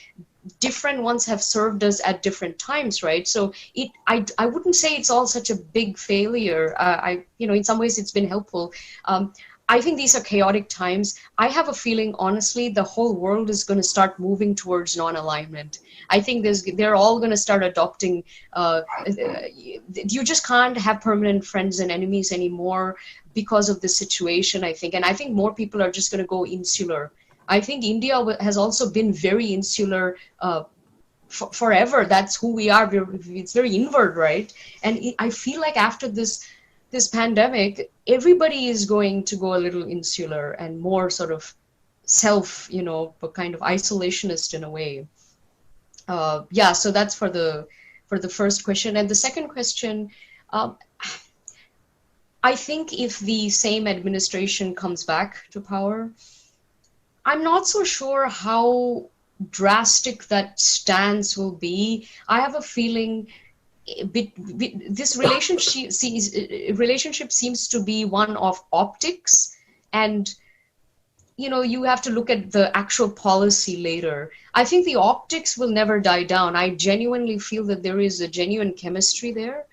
different ones have served us at different times, right? So I wouldn't say it's all such a big failure. In some ways it's been helpful. I think these are chaotic times. I have a feeling, honestly, the whole world is going to start moving towards non-alignment. I think they're all going to start adopting. You just can't have permanent friends and enemies anymore because of this situation, I think. And I think more people are just going to go insular. I think India has also been very insular forever. That's who we are. It's very inward, right? And I feel like after this pandemic, everybody is going to go a little insular and more sort of self, but kind of isolationist in a way. So that's for the first question. And the second question, I think if the same administration comes back to power, I'm not so sure how drastic that stance will be. I have a feeling this relationship seems to be one of optics, and you have to look at the actual policy later. I think the optics will never die down. I genuinely feel that there is a genuine chemistry there.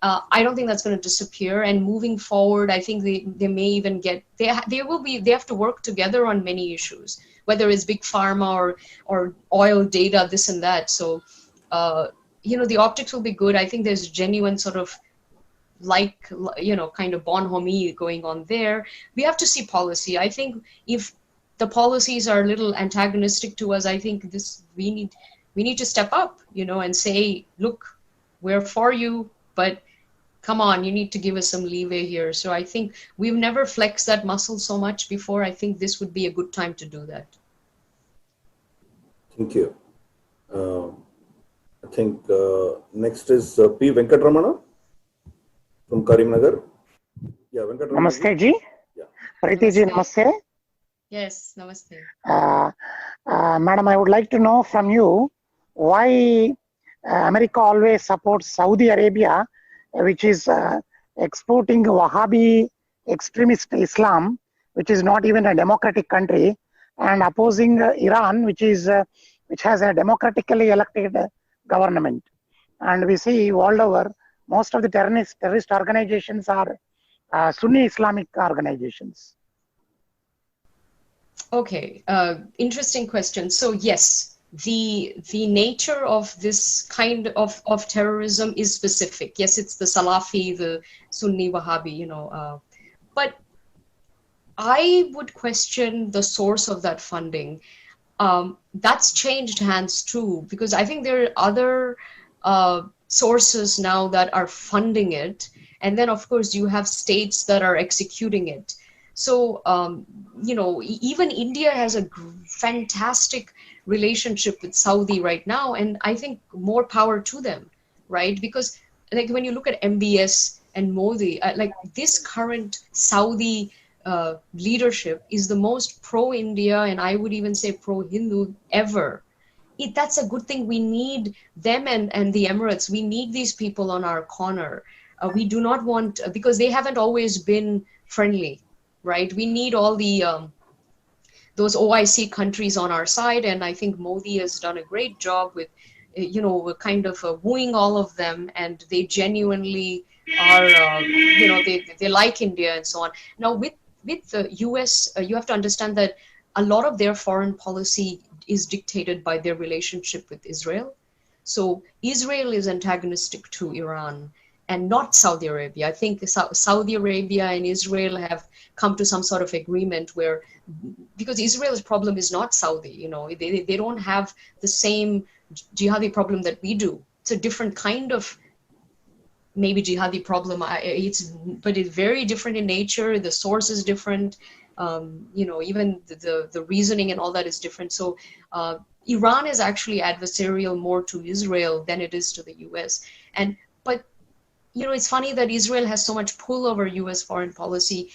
I don't think that's going to disappear. And moving forward, I think they may even they have to work together on many issues, whether it's big pharma or oil data, this and that. So, the optics will be good. I think there's genuine sort of kind of bonhomie going on there. We have to see policy. I think if the policies are a little antagonistic to us, I think we need to step up, and say, look, we're for you, but come on, you need to give us some leeway here. So I think we've never flexed that muscle so much before. I think this would be a good time to do that.
Thank you. I think next is P. Venkatramana from Karimnagar. Yeah, Venkatramana.
Namaste ji.
Yeah.
Preeti ji, namaste.
Yes, namaste.
Madam, I would like to know from you why America always supports Saudi Arabia, which is exporting Wahhabi extremist Islam, which is not even a democratic country, and opposing Iran, which has a democratically elected government. And we see world over, most of the terrorist organizations are Sunni Islamic organizations.
Okay, interesting question. So yes, the nature of this kind of terrorism is specific. Yes, it's the Salafi, the Sunni Wahhabi, but I would question the source of that funding. that's changed hands too, because I think there are other sources now that are funding it. And then, of course, you have states that are executing it. So, even India has a fantastic relationship with Saudi right now. And I think more power to them, right? Because like when you look at MBS and Modi, like this current Saudi leadership is the most pro-India, and I would even say pro-Hindu ever. That's a good thing. We need them and the Emirates. We need these people on our corner. We do not want, because they haven't always been friendly, right? We need all the those OIC countries on our side, and I think Modi has done a great job with, kind of wooing all of them, and they genuinely are, they like India and so on. Now with the US, you have to understand that a lot of their foreign policy is dictated by their relationship with Israel. So Israel is antagonistic to Iran and not Saudi Arabia. I think Saudi Arabia and Israel have come to some sort of agreement where, because Israel's problem is not Saudi, they don't have the same jihadi problem that we do. It's a different kind of maybe jihadi problem. But it's very different in nature. The source is different. Even the reasoning and all that is different. So Iran is actually adversarial more to Israel than it is to the US. But it's funny that Israel has so much pull over US foreign policy.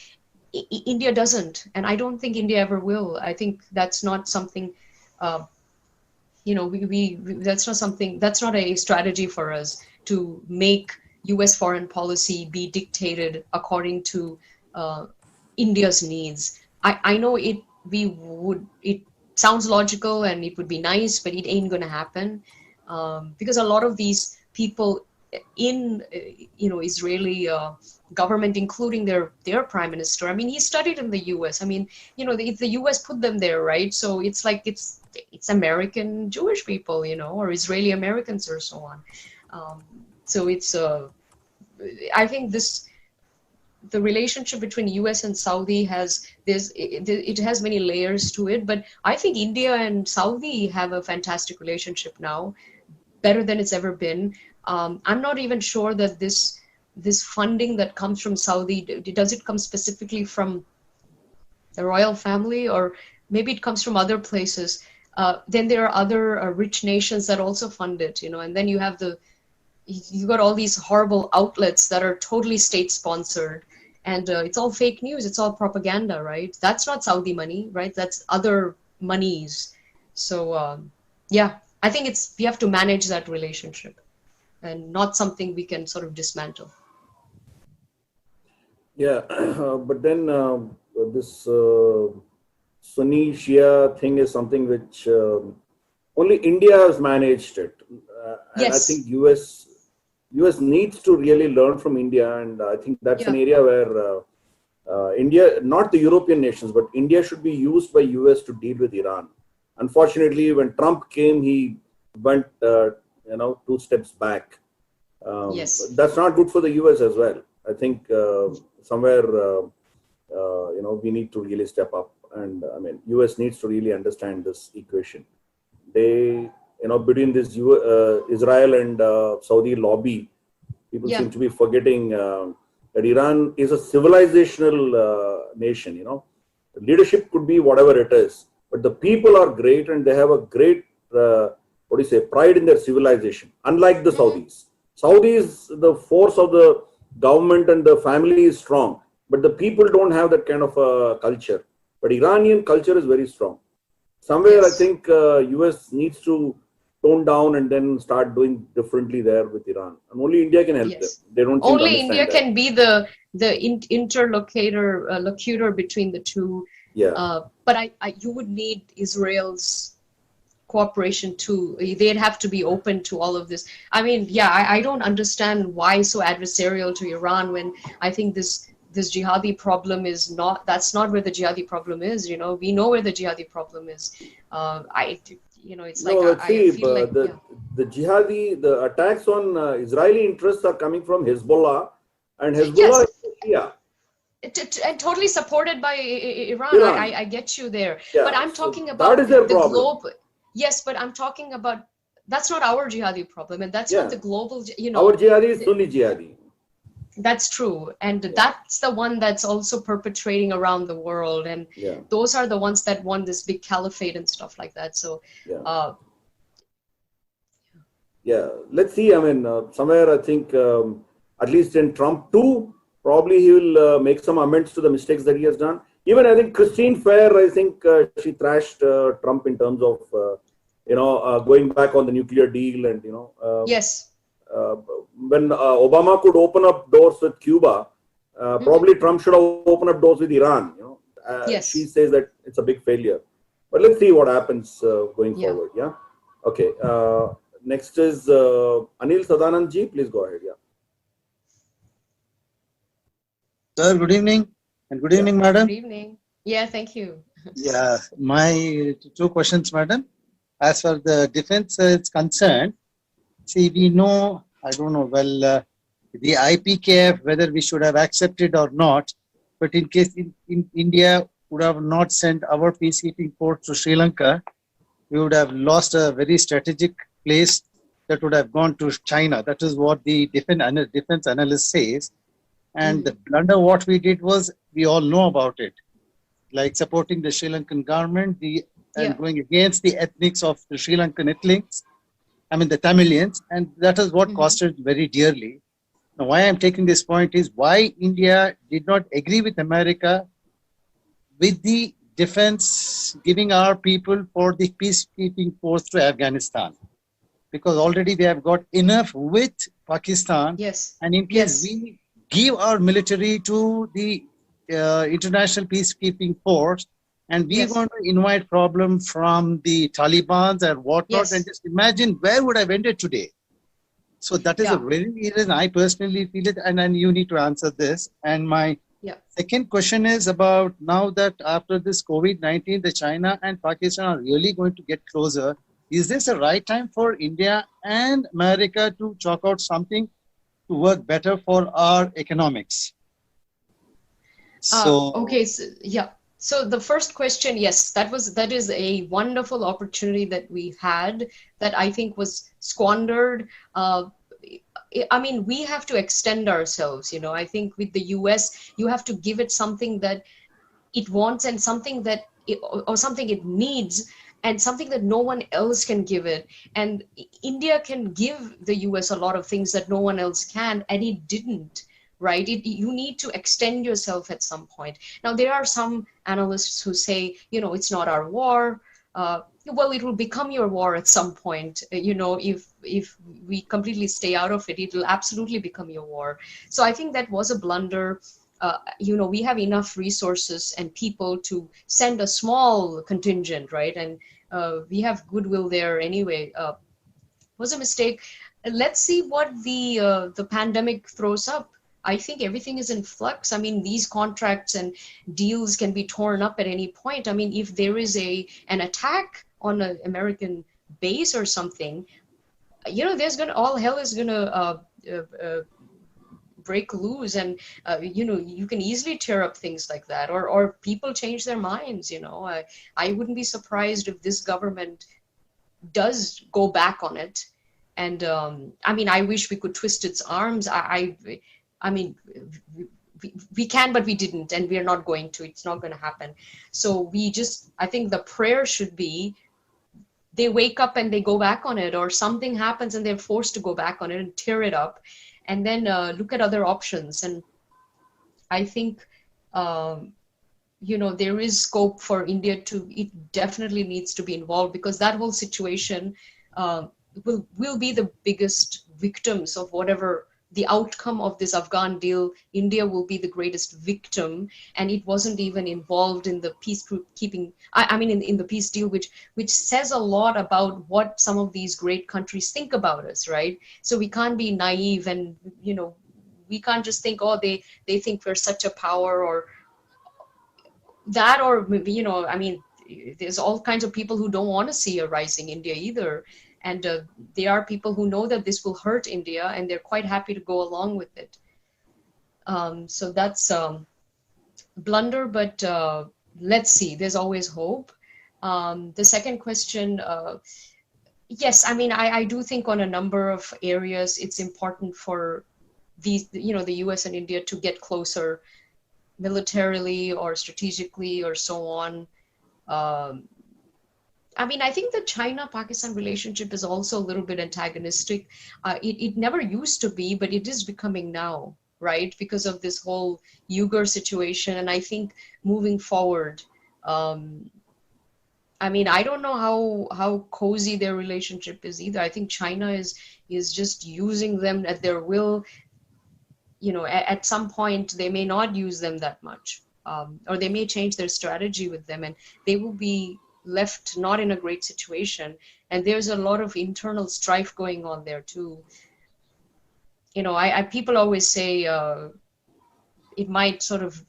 India doesn't, and I don't think India ever will. I think that's not something, that's not a strategy for us to make US foreign policy be dictated according to India's needs. I know it sounds logical and it would be nice, but it ain't going to happen because a lot of these people in Israeli government, including their prime minister. I mean, he studied in the U.S. I mean, the U.S. put them there, right? So it's like it's American Jewish people, or Israeli Americans or so on. So it's I think the relationship between U.S. and Saudi has many layers to it, but I think India and Saudi have a fantastic relationship now, better than it's ever been. I'm not even sure that this funding that comes from Saudi, does it come specifically from the royal family, or maybe it comes from other places? Then there are other rich nations that also fund it, and then you got all these horrible outlets that are totally state sponsored, and it's all fake news, it's all propaganda, right? That's not Saudi money, right? That's other monies. So I think we have to manage that relationship, and not something we can sort of dismantle.
Yeah, but then this Sunni Shia thing is something which only India has managed it. And
Yes.
I think US needs to really learn from India, and I think that's an area where India, not the European nations, but India should be used by US to deal with Iran. Unfortunately, when Trump came, he went 2 steps back.
Yes.
That's not good for the US as well. I think somewhere we need to really step up, and I mean US needs to really understand this equation. They between this Israel and Saudi lobby, people seem to be forgetting that Iran is a civilizational nation. Leadership could be whatever it is, but the people are great, and they have a great pride in their civilization, unlike the Saudis. Saudis, the force of the government and the family is strong, but the people don't have that kind of culture. But Iranian culture is very strong. Somewhere I think US needs to tone down and then start doing differently there with Iran. And only India can help them. They don't seem to
Only
understand
India
that.
can be the interlocutor between the two.
Yeah.
But you would need Israel's cooperation too. They'd have to be open to all of this. I mean, I don't understand why so adversarial to Iran when I think this jihadi problem that's not where the jihadi problem is. We know where the jihadi problem is. It's like I feel like
the jihadi, the attacks on Israeli interests are coming from Hezbollah, and Hezbollah is Shia.
and totally supported by Iran.
Iran.
I get you there.
Yeah,
But I'm
so
talking about
that is their
the
problem.
globe. Yes, but I'm talking about that's not our jihadi problem, and that's
Yeah.
not the global.
Our jihadi is Sunni jihadi.
That's true, and that's the one that's also perpetrating around the world, and those are the ones that want this big caliphate and stuff like that. So,
let's see. I mean, somewhere I think, at least in Trump too, probably he will make some amends to the mistakes that he has done. Even I think Christine Fair, I think she thrashed Trump in terms of going back on the nuclear deal, and
yes.
When Obama could open up doors with Cuba, probably Trump should have opened up doors with Iran.
Yes.
She says that it's a big failure, but let's see what happens going forward. Yeah. Okay. Next is Anil Sadanand ji. Please go ahead. Yeah.
Sir, good evening, and good evening, madam.
Good evening. Yeah, thank you.
Yeah, my two questions, madam. As far the defense is concerned, see, we know, I don't know, well, the IPKF, whether we should have accepted or not, but in case in India would have not sent our peacekeeping force to Sri Lanka, we would have lost a very strategic place that would have gone to China. That is what the defense analyst says. And the blunder what we did was, we all know about it, like supporting the Sri Lankan government, and going against the ethnics of the Sri Lankan ethnics, I mean the Tamilians, and that is what costed very dearly. Now, why I'm taking this point is why India did not agree with America with the defense giving our people for the peacekeeping force to Afghanistan, because already they have got enough with Pakistan.
Yes.
And in case we give our military to the international peacekeeping force, and we want to invite problem from the Taliban and whatnot, and just imagine where would have ended today. So that is a very reason I personally feel it, and then you need to answer this. And my second question is about, now that after this COVID-19, the China and Pakistan are really going to get closer. Is this the right time for India and America to chalk out something to work better for our economics? So
okay, so the first question, yes, that is a wonderful opportunity that we had that I think was squandered. I mean, we have to extend ourselves, I think with the US, you have to give it something that it wants, and something that something it needs, and something that no one else can give it. And India can give the US a lot of things that no one else can, and it didn't. Right? You need to extend yourself at some point. Now, there are some analysts who say, it's not our war. Well, it will become your war at some point. If we completely stay out of it, it will absolutely become your war. So I think that was a blunder. We have enough resources and people to send a small contingent, right? And we have goodwill there anyway. Was a mistake. Let's see what the pandemic throws up. I think everything is in flux. I mean, these contracts and deals can be torn up at any point. I mean, if there is an attack on an American base or something, all hell is gonna break loose, and you can easily tear up things like that, or people change their minds. I wouldn't be surprised if this government does go back on it. And I mean, I wish we could twist its arms. I mean, we can, but we didn't, and we are not going to. It's not going to happen. So I think the prayer should be, they wake up and they go back on it, or something happens and they're forced to go back on it and tear it up, and then look at other options. And I think, there is scope for India it definitely needs to be involved, because that whole situation will be the biggest victims of whatever the outcome of this Afghan deal. India will be the greatest victim, and it wasn't even involved in the peacekeeping. I mean, in the peace deal, which says a lot about what some of these great countries think about us, right? So we can't be naive, and we can't just think, oh, they think we're such a power, or that, or I mean, there's all kinds of people who don't want to see a rising India either. And there are people who know that this will hurt India, and they're quite happy to go along with it. So that's blunder, but let's see. There's always hope. The second question, yes, I mean, I do think on a number of areas it's important for these, the US and India to get closer militarily or strategically or so on. I mean, I think the China-Pakistan relationship is also a little bit antagonistic. It never used to be, but it is becoming now, right? Because of this whole Uyghur situation. And I think moving forward, I mean, I don't know how cozy their relationship is either. I think China is just using them at their will. At some point they may not use them that much, or they may change their strategy with them, and they will be left not in a great situation. And there's a lot of internal strife going on there too. People always say it might sort of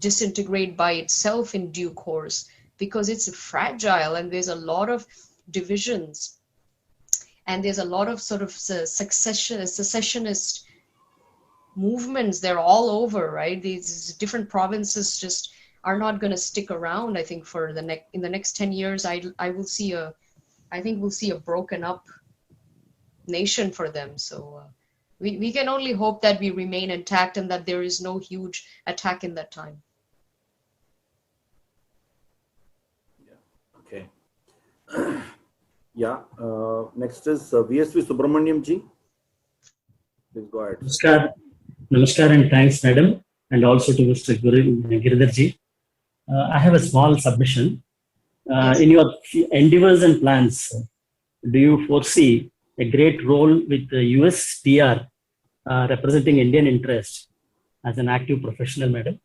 disintegrate by itself in due course because it's fragile and there's a lot of divisions and there's a lot of sort of secessionist movements. They're all over, right? These different provinces just are not going to stick around. I think for in the next 10 years, I think we'll see a broken up nation for them. So we can only hope that we remain intact and that there is no huge attack in that time.
Okay. Yeah. Next is VSV Subramaniam ji. Please go ahead.
Namaskar and thanks, madam, and also to Mr. Giridhar ji. I have a small submission.
Yes.
In your endeavors and plans, do you foresee a great role with the US PR representing Indian interest as an active professional, madam?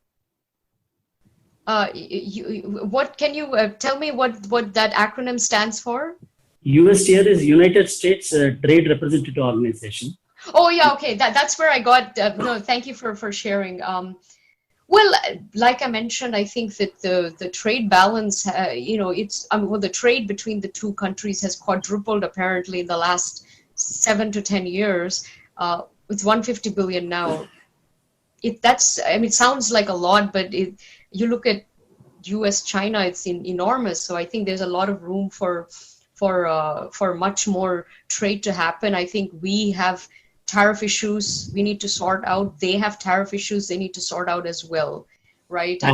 What can you tell me what that acronym stands for?
USTR is United States Trade Representative Organization.
Oh yeah, okay. That's where I got. No, thank you for sharing. Well, like I mentioned, I think that the trade balance, the trade between the two countries has quadrupled apparently in the last 7 to 10 years. It's 150 billion now. It sounds like a lot, but you look at U.S. China, it's enormous. So I think there's a lot of room for much more trade to happen. I think we have tariff issues we need to sort out. They have tariff issues they need to sort out as well, right?
I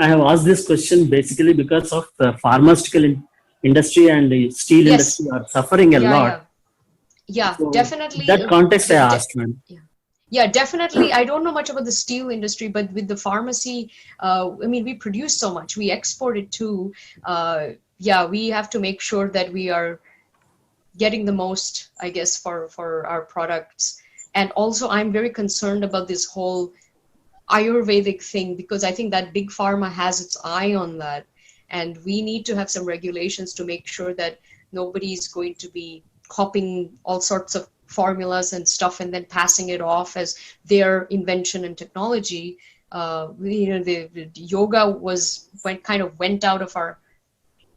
have asked this question basically because of the pharmaceutical industry and the steel industry are suffering a lot.
Yeah,
so
definitely.
In that context, I asked, man.
Yeah, definitely. I don't know much about the steel industry, but with the pharmacy, we produce so much. We export it too. We have to make sure that we are getting the most, I guess, for our products. And also, I'm very concerned about this whole Ayurvedic thing because I think that big pharma has its eye on that. And we need to have some regulations to make sure that nobody's going to be copying all sorts of formulas and stuff and then passing it off as their invention and technology. The yoga went out of our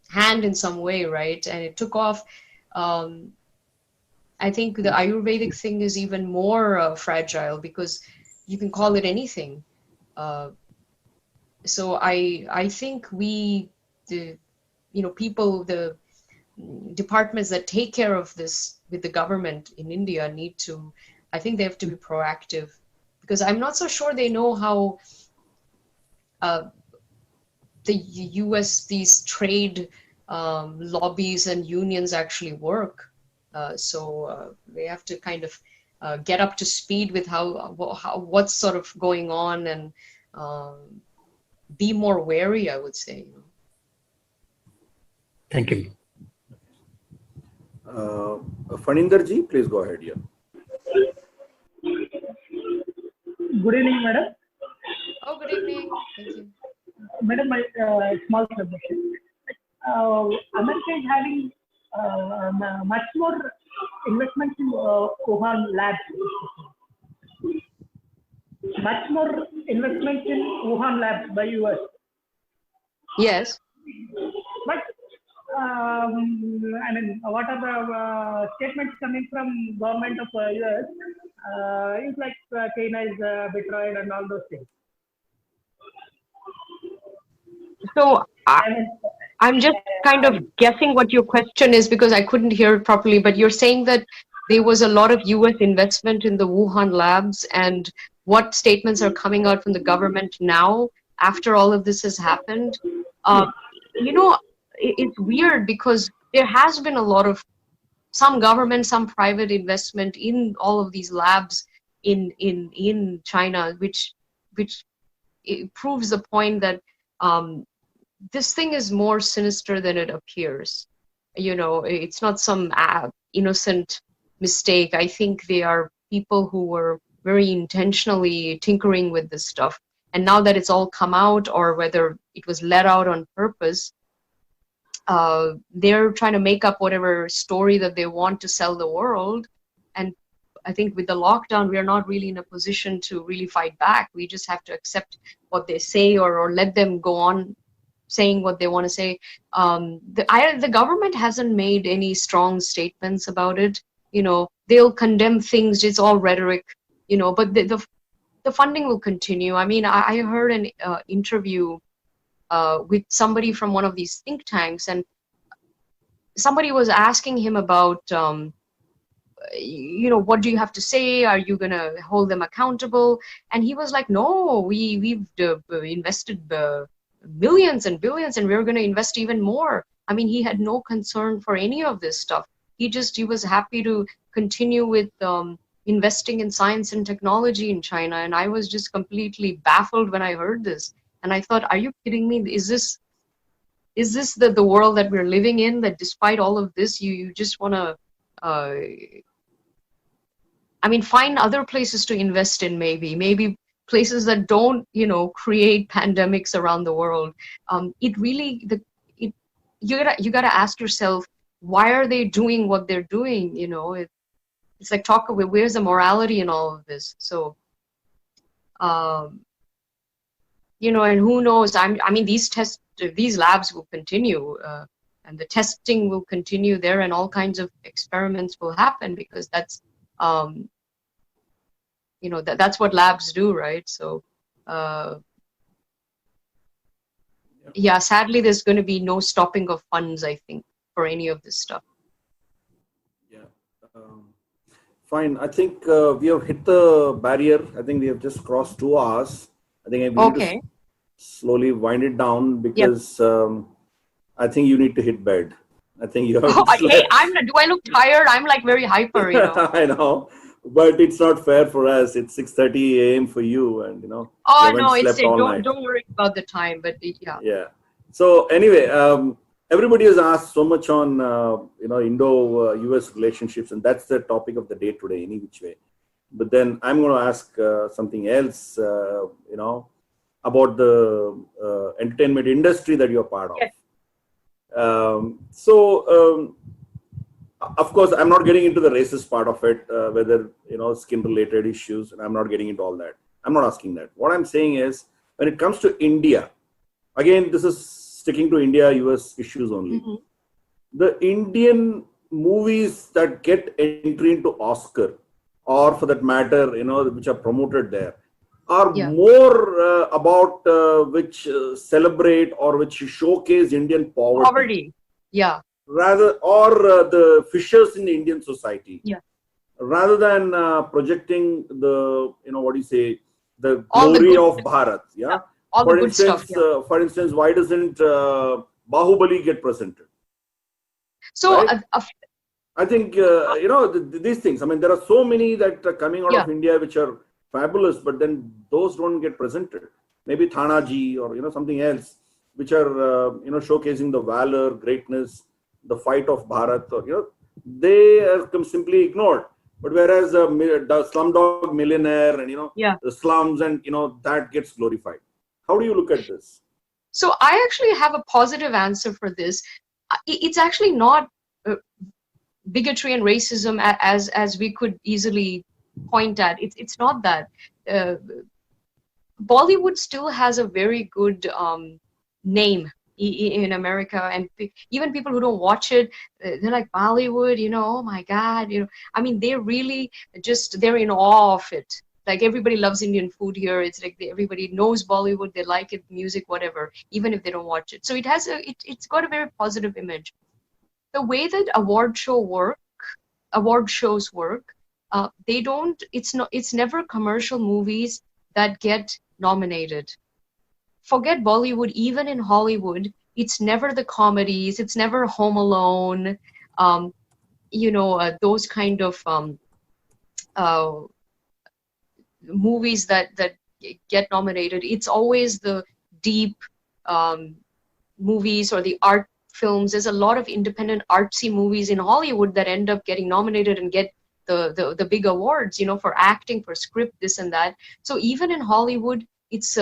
hand in some way, right? And it took off. I think the Ayurvedic thing is even more fragile because you can call it anything. So I think the departments that take care of this with the government in India I think they have to be proactive because I'm not so sure they know how the US, these trade lobbies and unions actually work. So they have to kind of get up to speed with what's sort of going on and be more wary, I would say.
Thank you.
Faninder ji, please go ahead here.
Good evening, madam.
Oh, good evening. Thank you.
Madam, my small submission. America is having much more investment in Wuhan labs. Much more investment in Wuhan labs by US.
Yes.
But what are the statements coming from government of US? It's like China is betrayed and all those things.
So I'm just kind of guessing what your question is because I couldn't hear it properly, but you're saying that there was a lot of US investment in the Wuhan labs, and what statements are coming out from the government now after all of this has happened. Um, you know, it's weird because there has been a lot of some government, some private investment in all of these labs in China, which it proves the point that this thing is more sinister than it appears. You know, it's not some innocent mistake. I think they are people who were very intentionally tinkering with this stuff. And now that it's all come out, or whether it was let out on purpose, they're trying to make up whatever story that they want to sell the world. And I think with the lockdown, we are not really in a position to really fight back. We just have to accept what they say, or let them go on saying what they want to say. The government hasn't made any strong statements about it. You know, they'll condemn things. It's all rhetoric. You know, but the funding will continue. I mean, I heard an interview with somebody from one of these think tanks, and somebody was asking him about, you know, what do you have to say? Are you going to hold them accountable? And he was like, no, we've invested millions and billions, and we're going to invest even more. I mean, he had no concern for any of this stuff. He was happy to continue with investing in science and technology in China. And I was just completely baffled when I heard this. And I thought, are you kidding me? Is this the world that we're living in, that despite all of this, you just want to, I mean, find other places to invest in, maybe places that don't, you know, create pandemics around the world. It really, you gotta ask yourself, why are they doing what they're doing? You know, it's like, where's the morality in all of this? So, you know, and who knows? I mean, these labs will continue, and the testing will continue there, and all kinds of experiments will happen, because that's, you know, that's what labs do, right? So, yeah, sadly, there's going to be no stopping of funds, I think, for any of this stuff.
Yeah. Fine. I think we have hit the barrier. I think we have just crossed 2 hours. I think we need to slowly wind it down, because I think you need to hit bed. I think you have to
Hey, do I look tired? I'm like very hyper, you know.
I know, but it's not fair for us. It's 6:30 a.m. for you, and you know.
Oh no, don't worry about the time, but yeah.
Yeah. So anyway, everybody has asked so much on you know, Indo-US relationships, and that's the topic of the day today, any which way. But then I'm going to ask something else, you know, about the entertainment industry that you're part of.
Yes.
Of course, I'm not getting into the racist part of it, whether, you know, skin-related issues, and I'm not getting into all that. I'm not asking that. What I'm saying is, when it comes to India, again, this is sticking to India-US issues only. Mm-hmm. The Indian movies that get entry into Oscar, or for that matter, you know, which are promoted there, are more about which celebrate or which showcase Indian poverty.
Yeah.
Rather, or the fissures in the Indian society.
Yeah.
Rather than projecting the, you know, what do you say, the glory of Bharat. Yeah.
All
for
the good
instance,
stuff.
For instance, why doesn't Bahubali get presented?
So
right? I think you know, these things. I mean, there are so many that are coming out of India which are fabulous, but then those don't get presented. Maybe Thanaji, or you know, something else, which are you know, showcasing the valor, greatness, the fight of Bharat, or you know, they are simply ignored. But whereas the Slumdog Millionaire and, you know, the slums, and you know, that gets glorified. How do you look at this?
So I actually have a positive answer for this. It's actually not bigotry and racism as we could easily point at. It's not that. Bollywood still has a very good name in America, and even people who don't watch it, they're like, Bollywood, you know, oh my God, you know. I mean, they're really they're in awe of it. like everybody loves Indian food here. It's like everybody knows Bollywood, they like it, music, whatever, even if they don't watch it. So it has it's got a very positive image. The way that award shows work, it's never commercial movies that get nominated. Forget Bollywood, even in Hollywood, it's never the comedies, it's never Home Alone, those kind of movies that get nominated. It's always the deep movies or the art films. There's a lot of independent artsy movies in Hollywood that end up getting nominated and get the big awards, for acting, for script, this and that. So even in Hollywood, it's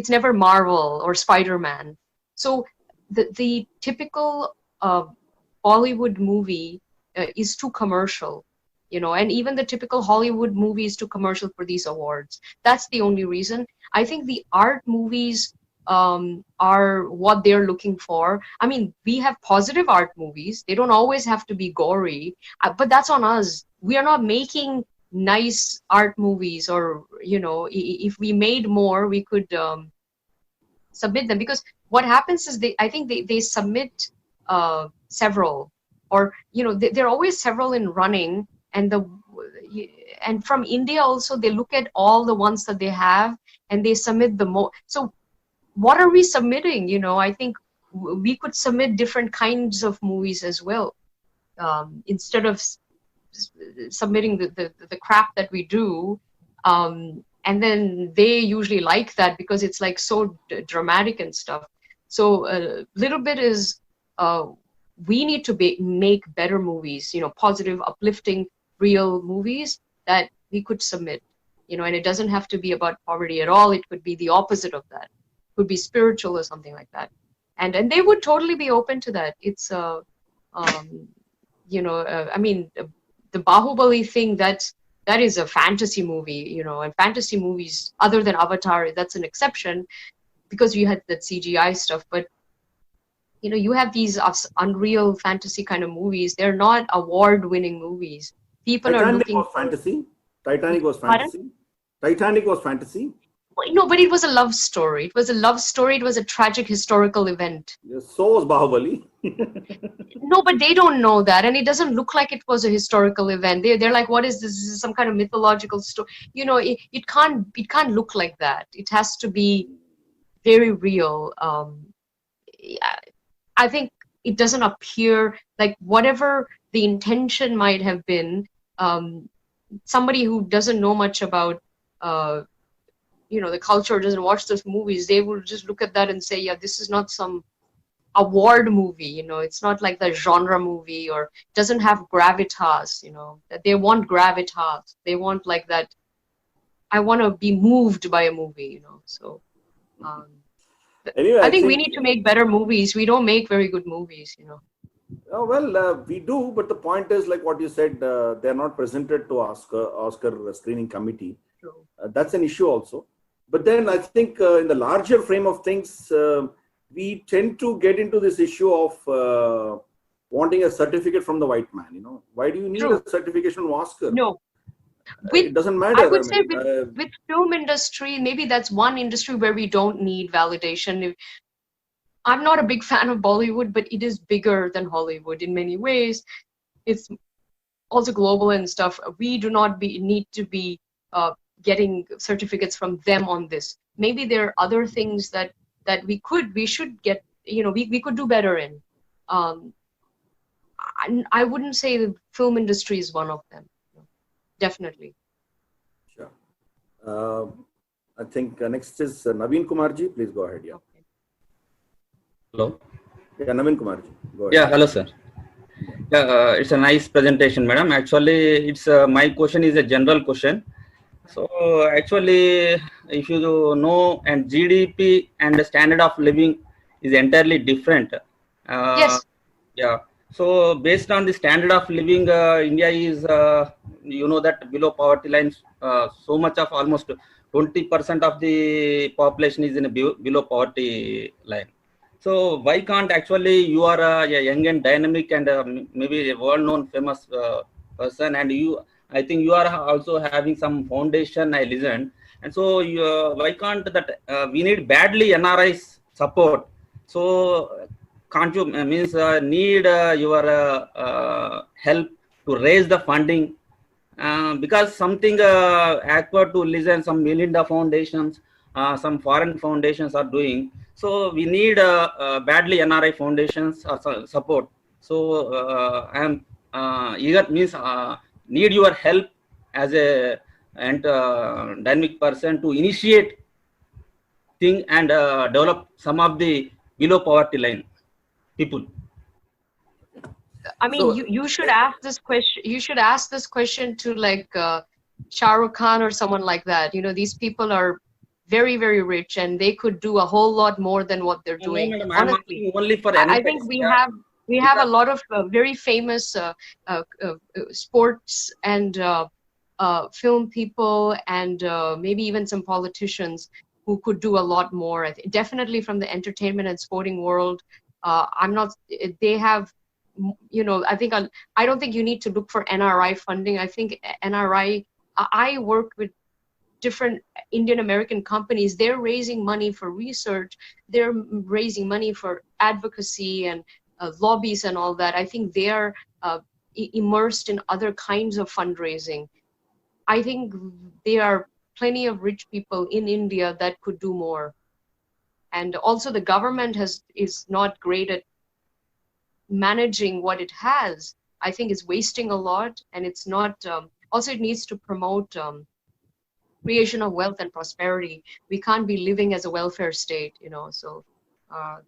never Marvel or Spider-Man. So the typical Bollywood movie is too commercial, and even the typical Hollywood movie is too commercial for these awards. That's the only reason. I think the art movies are what they're looking for. I mean, we have positive art movies. They don't always have to be gory, but that's on us. We are not making nice art movies, or if we made more, we could submit them, because what happens is I think they submit several, or there are always several in running, and from India also they look at all the ones that they have and they submit the more. So what are we submitting? I think we could submit different kinds of movies as well, instead of submitting the crap that we do, and then they usually like that because it's like so dramatic and stuff. So a little bit is we need to make better movies, positive, uplifting, real movies that we could submit, and it doesn't have to be about poverty at all. It could be the opposite of that. It could be spiritual or something like that, and they would totally be open to that. It's I mean, the Bahubali thing, that is a fantasy movie, and fantasy movies, other than Avatar, that's an exception because you had that CGI stuff. But you have these unreal fantasy kind of movies. They're not award-winning movies. People are looking.
Was fantasy. Titanic was fantasy.
Pardon?
Titanic was fantasy.
No, but it was a love story. It was a love story. It was a tragic historical event.
Yes, so was Bahubali.
No, but they don't know that, and it doesn't look like it was a historical event. They're like, what is this? This is some kind of mythological story. It can't look like that. It has to be very real. I think it doesn't appear like whatever the intention might have been. Somebody who doesn't know much about the culture, doesn't watch those movies, they will just look at that and say, yeah, this is not some award movie, it's not like the genre movie, or doesn't have gravitas, that they want gravitas. They want like that, I want to be moved by a movie, so
anyway,
I think we need to make better movies. We don't make very good movies,
Oh, well, we do, but the point is, like what you said, they're not presented to Oscar screening committee. That's an issue also. But then I think in the larger frame of things, we tend to get into this issue of wanting a certificate from the white man. Why do you need a certification from Oscar?
No.
It doesn't matter.
I would say with film industry, maybe that's one industry where we don't need validation. I'm not a big fan of Bollywood, but it is bigger than Hollywood in many ways. It's also global and stuff. We do not need to be getting certificates from them on this. Maybe there are other things that we should get, we could do better in. I wouldn't say the film industry is one of them. Definitely.
Sure. I think next is Naveen Kumarji. Please go ahead. Yeah.
Hello.
Yeah, Naveen Kumarji. Go ahead.
Yeah, hello, sir. Yeah, it's a nice presentation, madam. Actually, it's my question is a general question. So actually, if you know, and GDP and the standard of living is entirely different.
Yes.
Yeah. So based on the standard of living, India is, that below poverty line. So much of almost 20% of the population is in a below poverty line. So why can't actually, you are a young and dynamic and maybe a well-known famous person, and I think you are also having some foundation, I listened. And so why can't that, we need badly NRI's support. So can't you means need your help to raise the funding, because something awkward to listen, some Melinda foundations, some foreign foundations are doing. So we need badly NRI foundations support. So I am eager, means need your help as a dynamic person to initiate thing and develop some of the below poverty line people.
I mean,
So,
you should ask this question. You should ask this question to like Shah Rukh Khan or someone like that. You know, these people are very, very rich, and they could do a whole lot more than what they're
No,
doing.
madam, I am
Honestly,
asking only for
I
NRIs.
think we
Yeah.
have a lot of very famous sports and film people, and maybe even some politicians who could do a lot more. Definitely from the entertainment and sporting world. I'm not. They have. You know, I think I don't think you need to look for NRI funding. I think NRI. I work with different Indian American companies. They're raising money for research. They're raising money for advocacy and lobbies and all that. I think they are immersed in other kinds of fundraising. I think there are plenty of rich people in India that could do more. And also the government is not great at managing what it has. I think it's wasting a lot, and it's not, also it needs to promote creation of wealth and prosperity. We can't be living as a welfare state, you know, so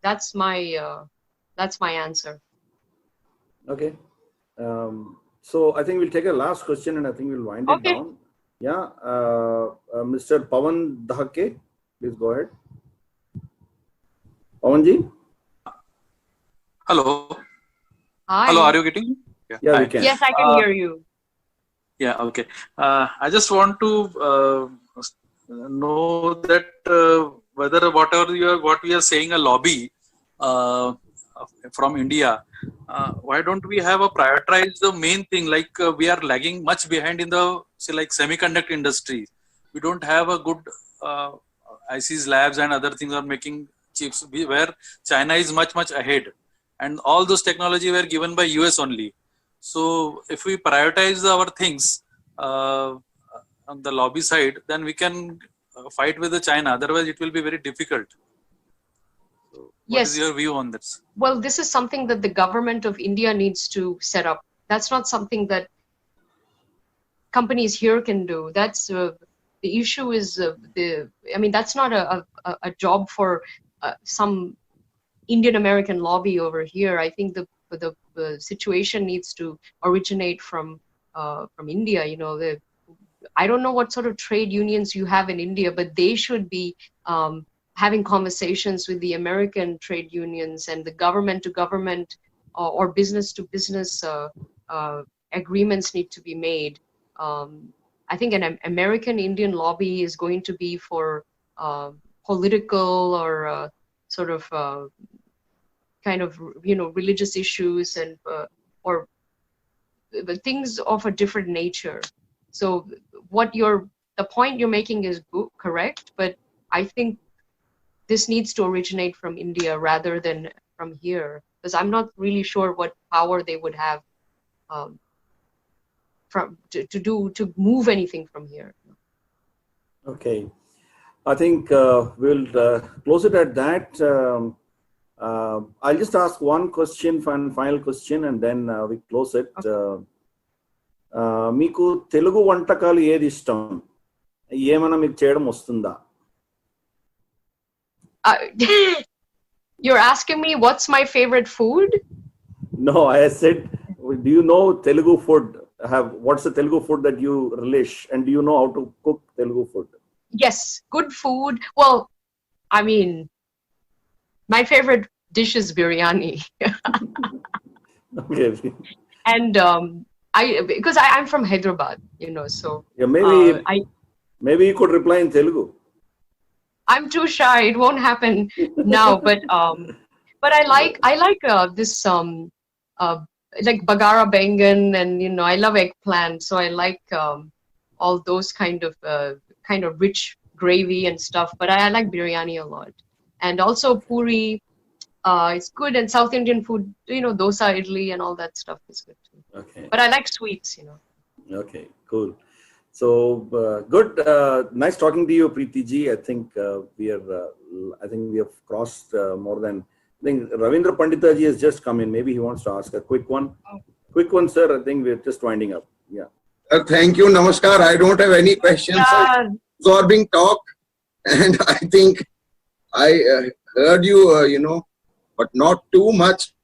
that's my answer.
Okay. So I think we'll take a last question and I think we'll wind it down. Yeah. Mr. Pawan Dhake, please go ahead. Pawanji?
Hello.
Hi.
Hello, are you getting me?
Yeah, we can.
Yes, I can hear you.
Yeah, okay. I just want to know that whether what we are saying a lobby from India, why don't we have a prioritize the main thing, like we are lagging much behind in the, say, like semiconductor industry. We don't have a good IC's labs and other things are making chips, where China is much ahead, and all those technology were given by US only. So if we prioritize our things on the lobby side, then we can fight with the China. Otherwise, it will be very difficult. So what is your view on this?
Well, this is something that the government of India needs to set up. That's not something that companies here can do. That's the issue is I mean, that's not a job for some Indian American lobby over here. I think the situation needs to originate from India. You know, I don't know what sort of trade unions you have in India, but they should be having conversations with the American trade unions, and the government to government or business to business agreements need to be made. I think an American Indian lobby is going to be for political or sort of kind of, you know, religious issues and or things of a different nature. So the point you're making is correct, but I think this needs to originate from India rather than from here, because I'm not really sure what power they would have to move anything from here.
Okay. I think we'll close it at that. I'll just ask one question, final question, and then we close it. మీకు తెలుగు వంటకాలు ఏది ఇష్టం? ఏమైనా మీకు చేయడం వస్తుందా?
You're asking me what's my favorite food?
No, I said, do you know Telugu food? What's the Telugu food that you relish, and do you know how to cook Telugu food?
Yes, good food. Well, I mean, my favorite dish is biryani.
Okay.
And because I'm from Hyderabad, you know, so
yeah, maybe you could reply in Telugu.
I'm too shy. It won't happen now. But I like this like bagara bengan, and I love eggplant, so I like all those kind of rich gravy and stuff. But I like biryani a lot, and also puri. It's good, and South Indian food, dosa, idli, and all that stuff is good too.
Okay.
But I like sweets,
Okay, cool. So good. Nice talking to you, Preeti ji. I think we have crossed more than. I think Ravindra Pandita ji has just come in. Maybe he wants to ask a quick one. Quick one, sir. I think we're just winding up. Yeah.
Thank you. Namaskar. I don't have any questions. Absorbing talk, and I think I heard you, but not too much.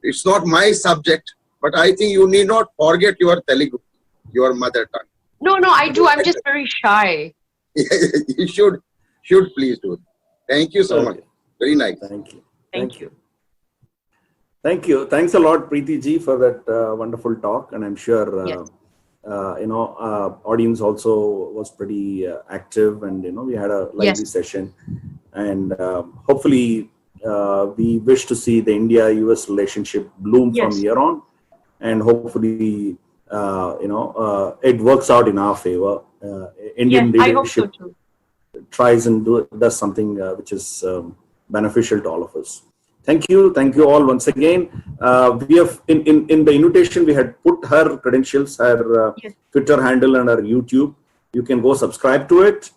It's not my subject, but I think you need not forget your Telugu, your mother tongue.
No, I do. I'm just very shy.
You should please do it. Thank you so much. Very nice.
Thank you.
Thank you.
Thank you. Thanks a lot, Preeti ji, for that wonderful talk. And I'm sure, audience also was pretty active, and, we had a lively session. And hopefully, we wish to see the India-US relationship bloom from here on. And hopefully, it works out in our favor. Indian leadership tries and does something which is beneficial to all of us. Thank you all once again. We have in the invitation we had put her credentials, her Twitter handle, and her YouTube. You can go subscribe to it,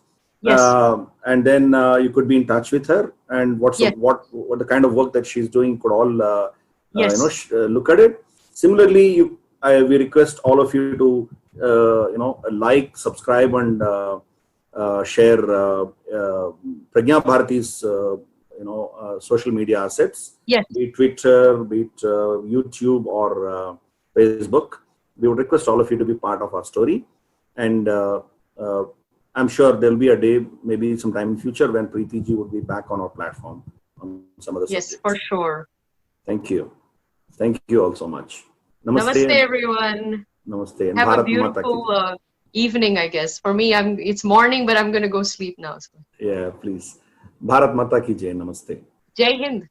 and then you could be in touch with her. And what the kind of work that she's doing, could all look at it. Similarly, we request all of you to like, subscribe, and share Pragya Bharati's social media assets, be it Twitter, be it YouTube, or Facebook. We would request all of you to be part of our story, and I'm sure there'll be a day, maybe sometime in future, when Preeti ji would be back on our platform on some of the subjects.
Yes, for sure.
Thank you all so much.
Namaste everyone.
Namaste. And
have
Bharat
a beautiful evening, I guess. For me, it's morning, but I'm going to go sleep now. So.
Yeah, please. Bharat Mata ki Jai. Namaste.
Jai Hind.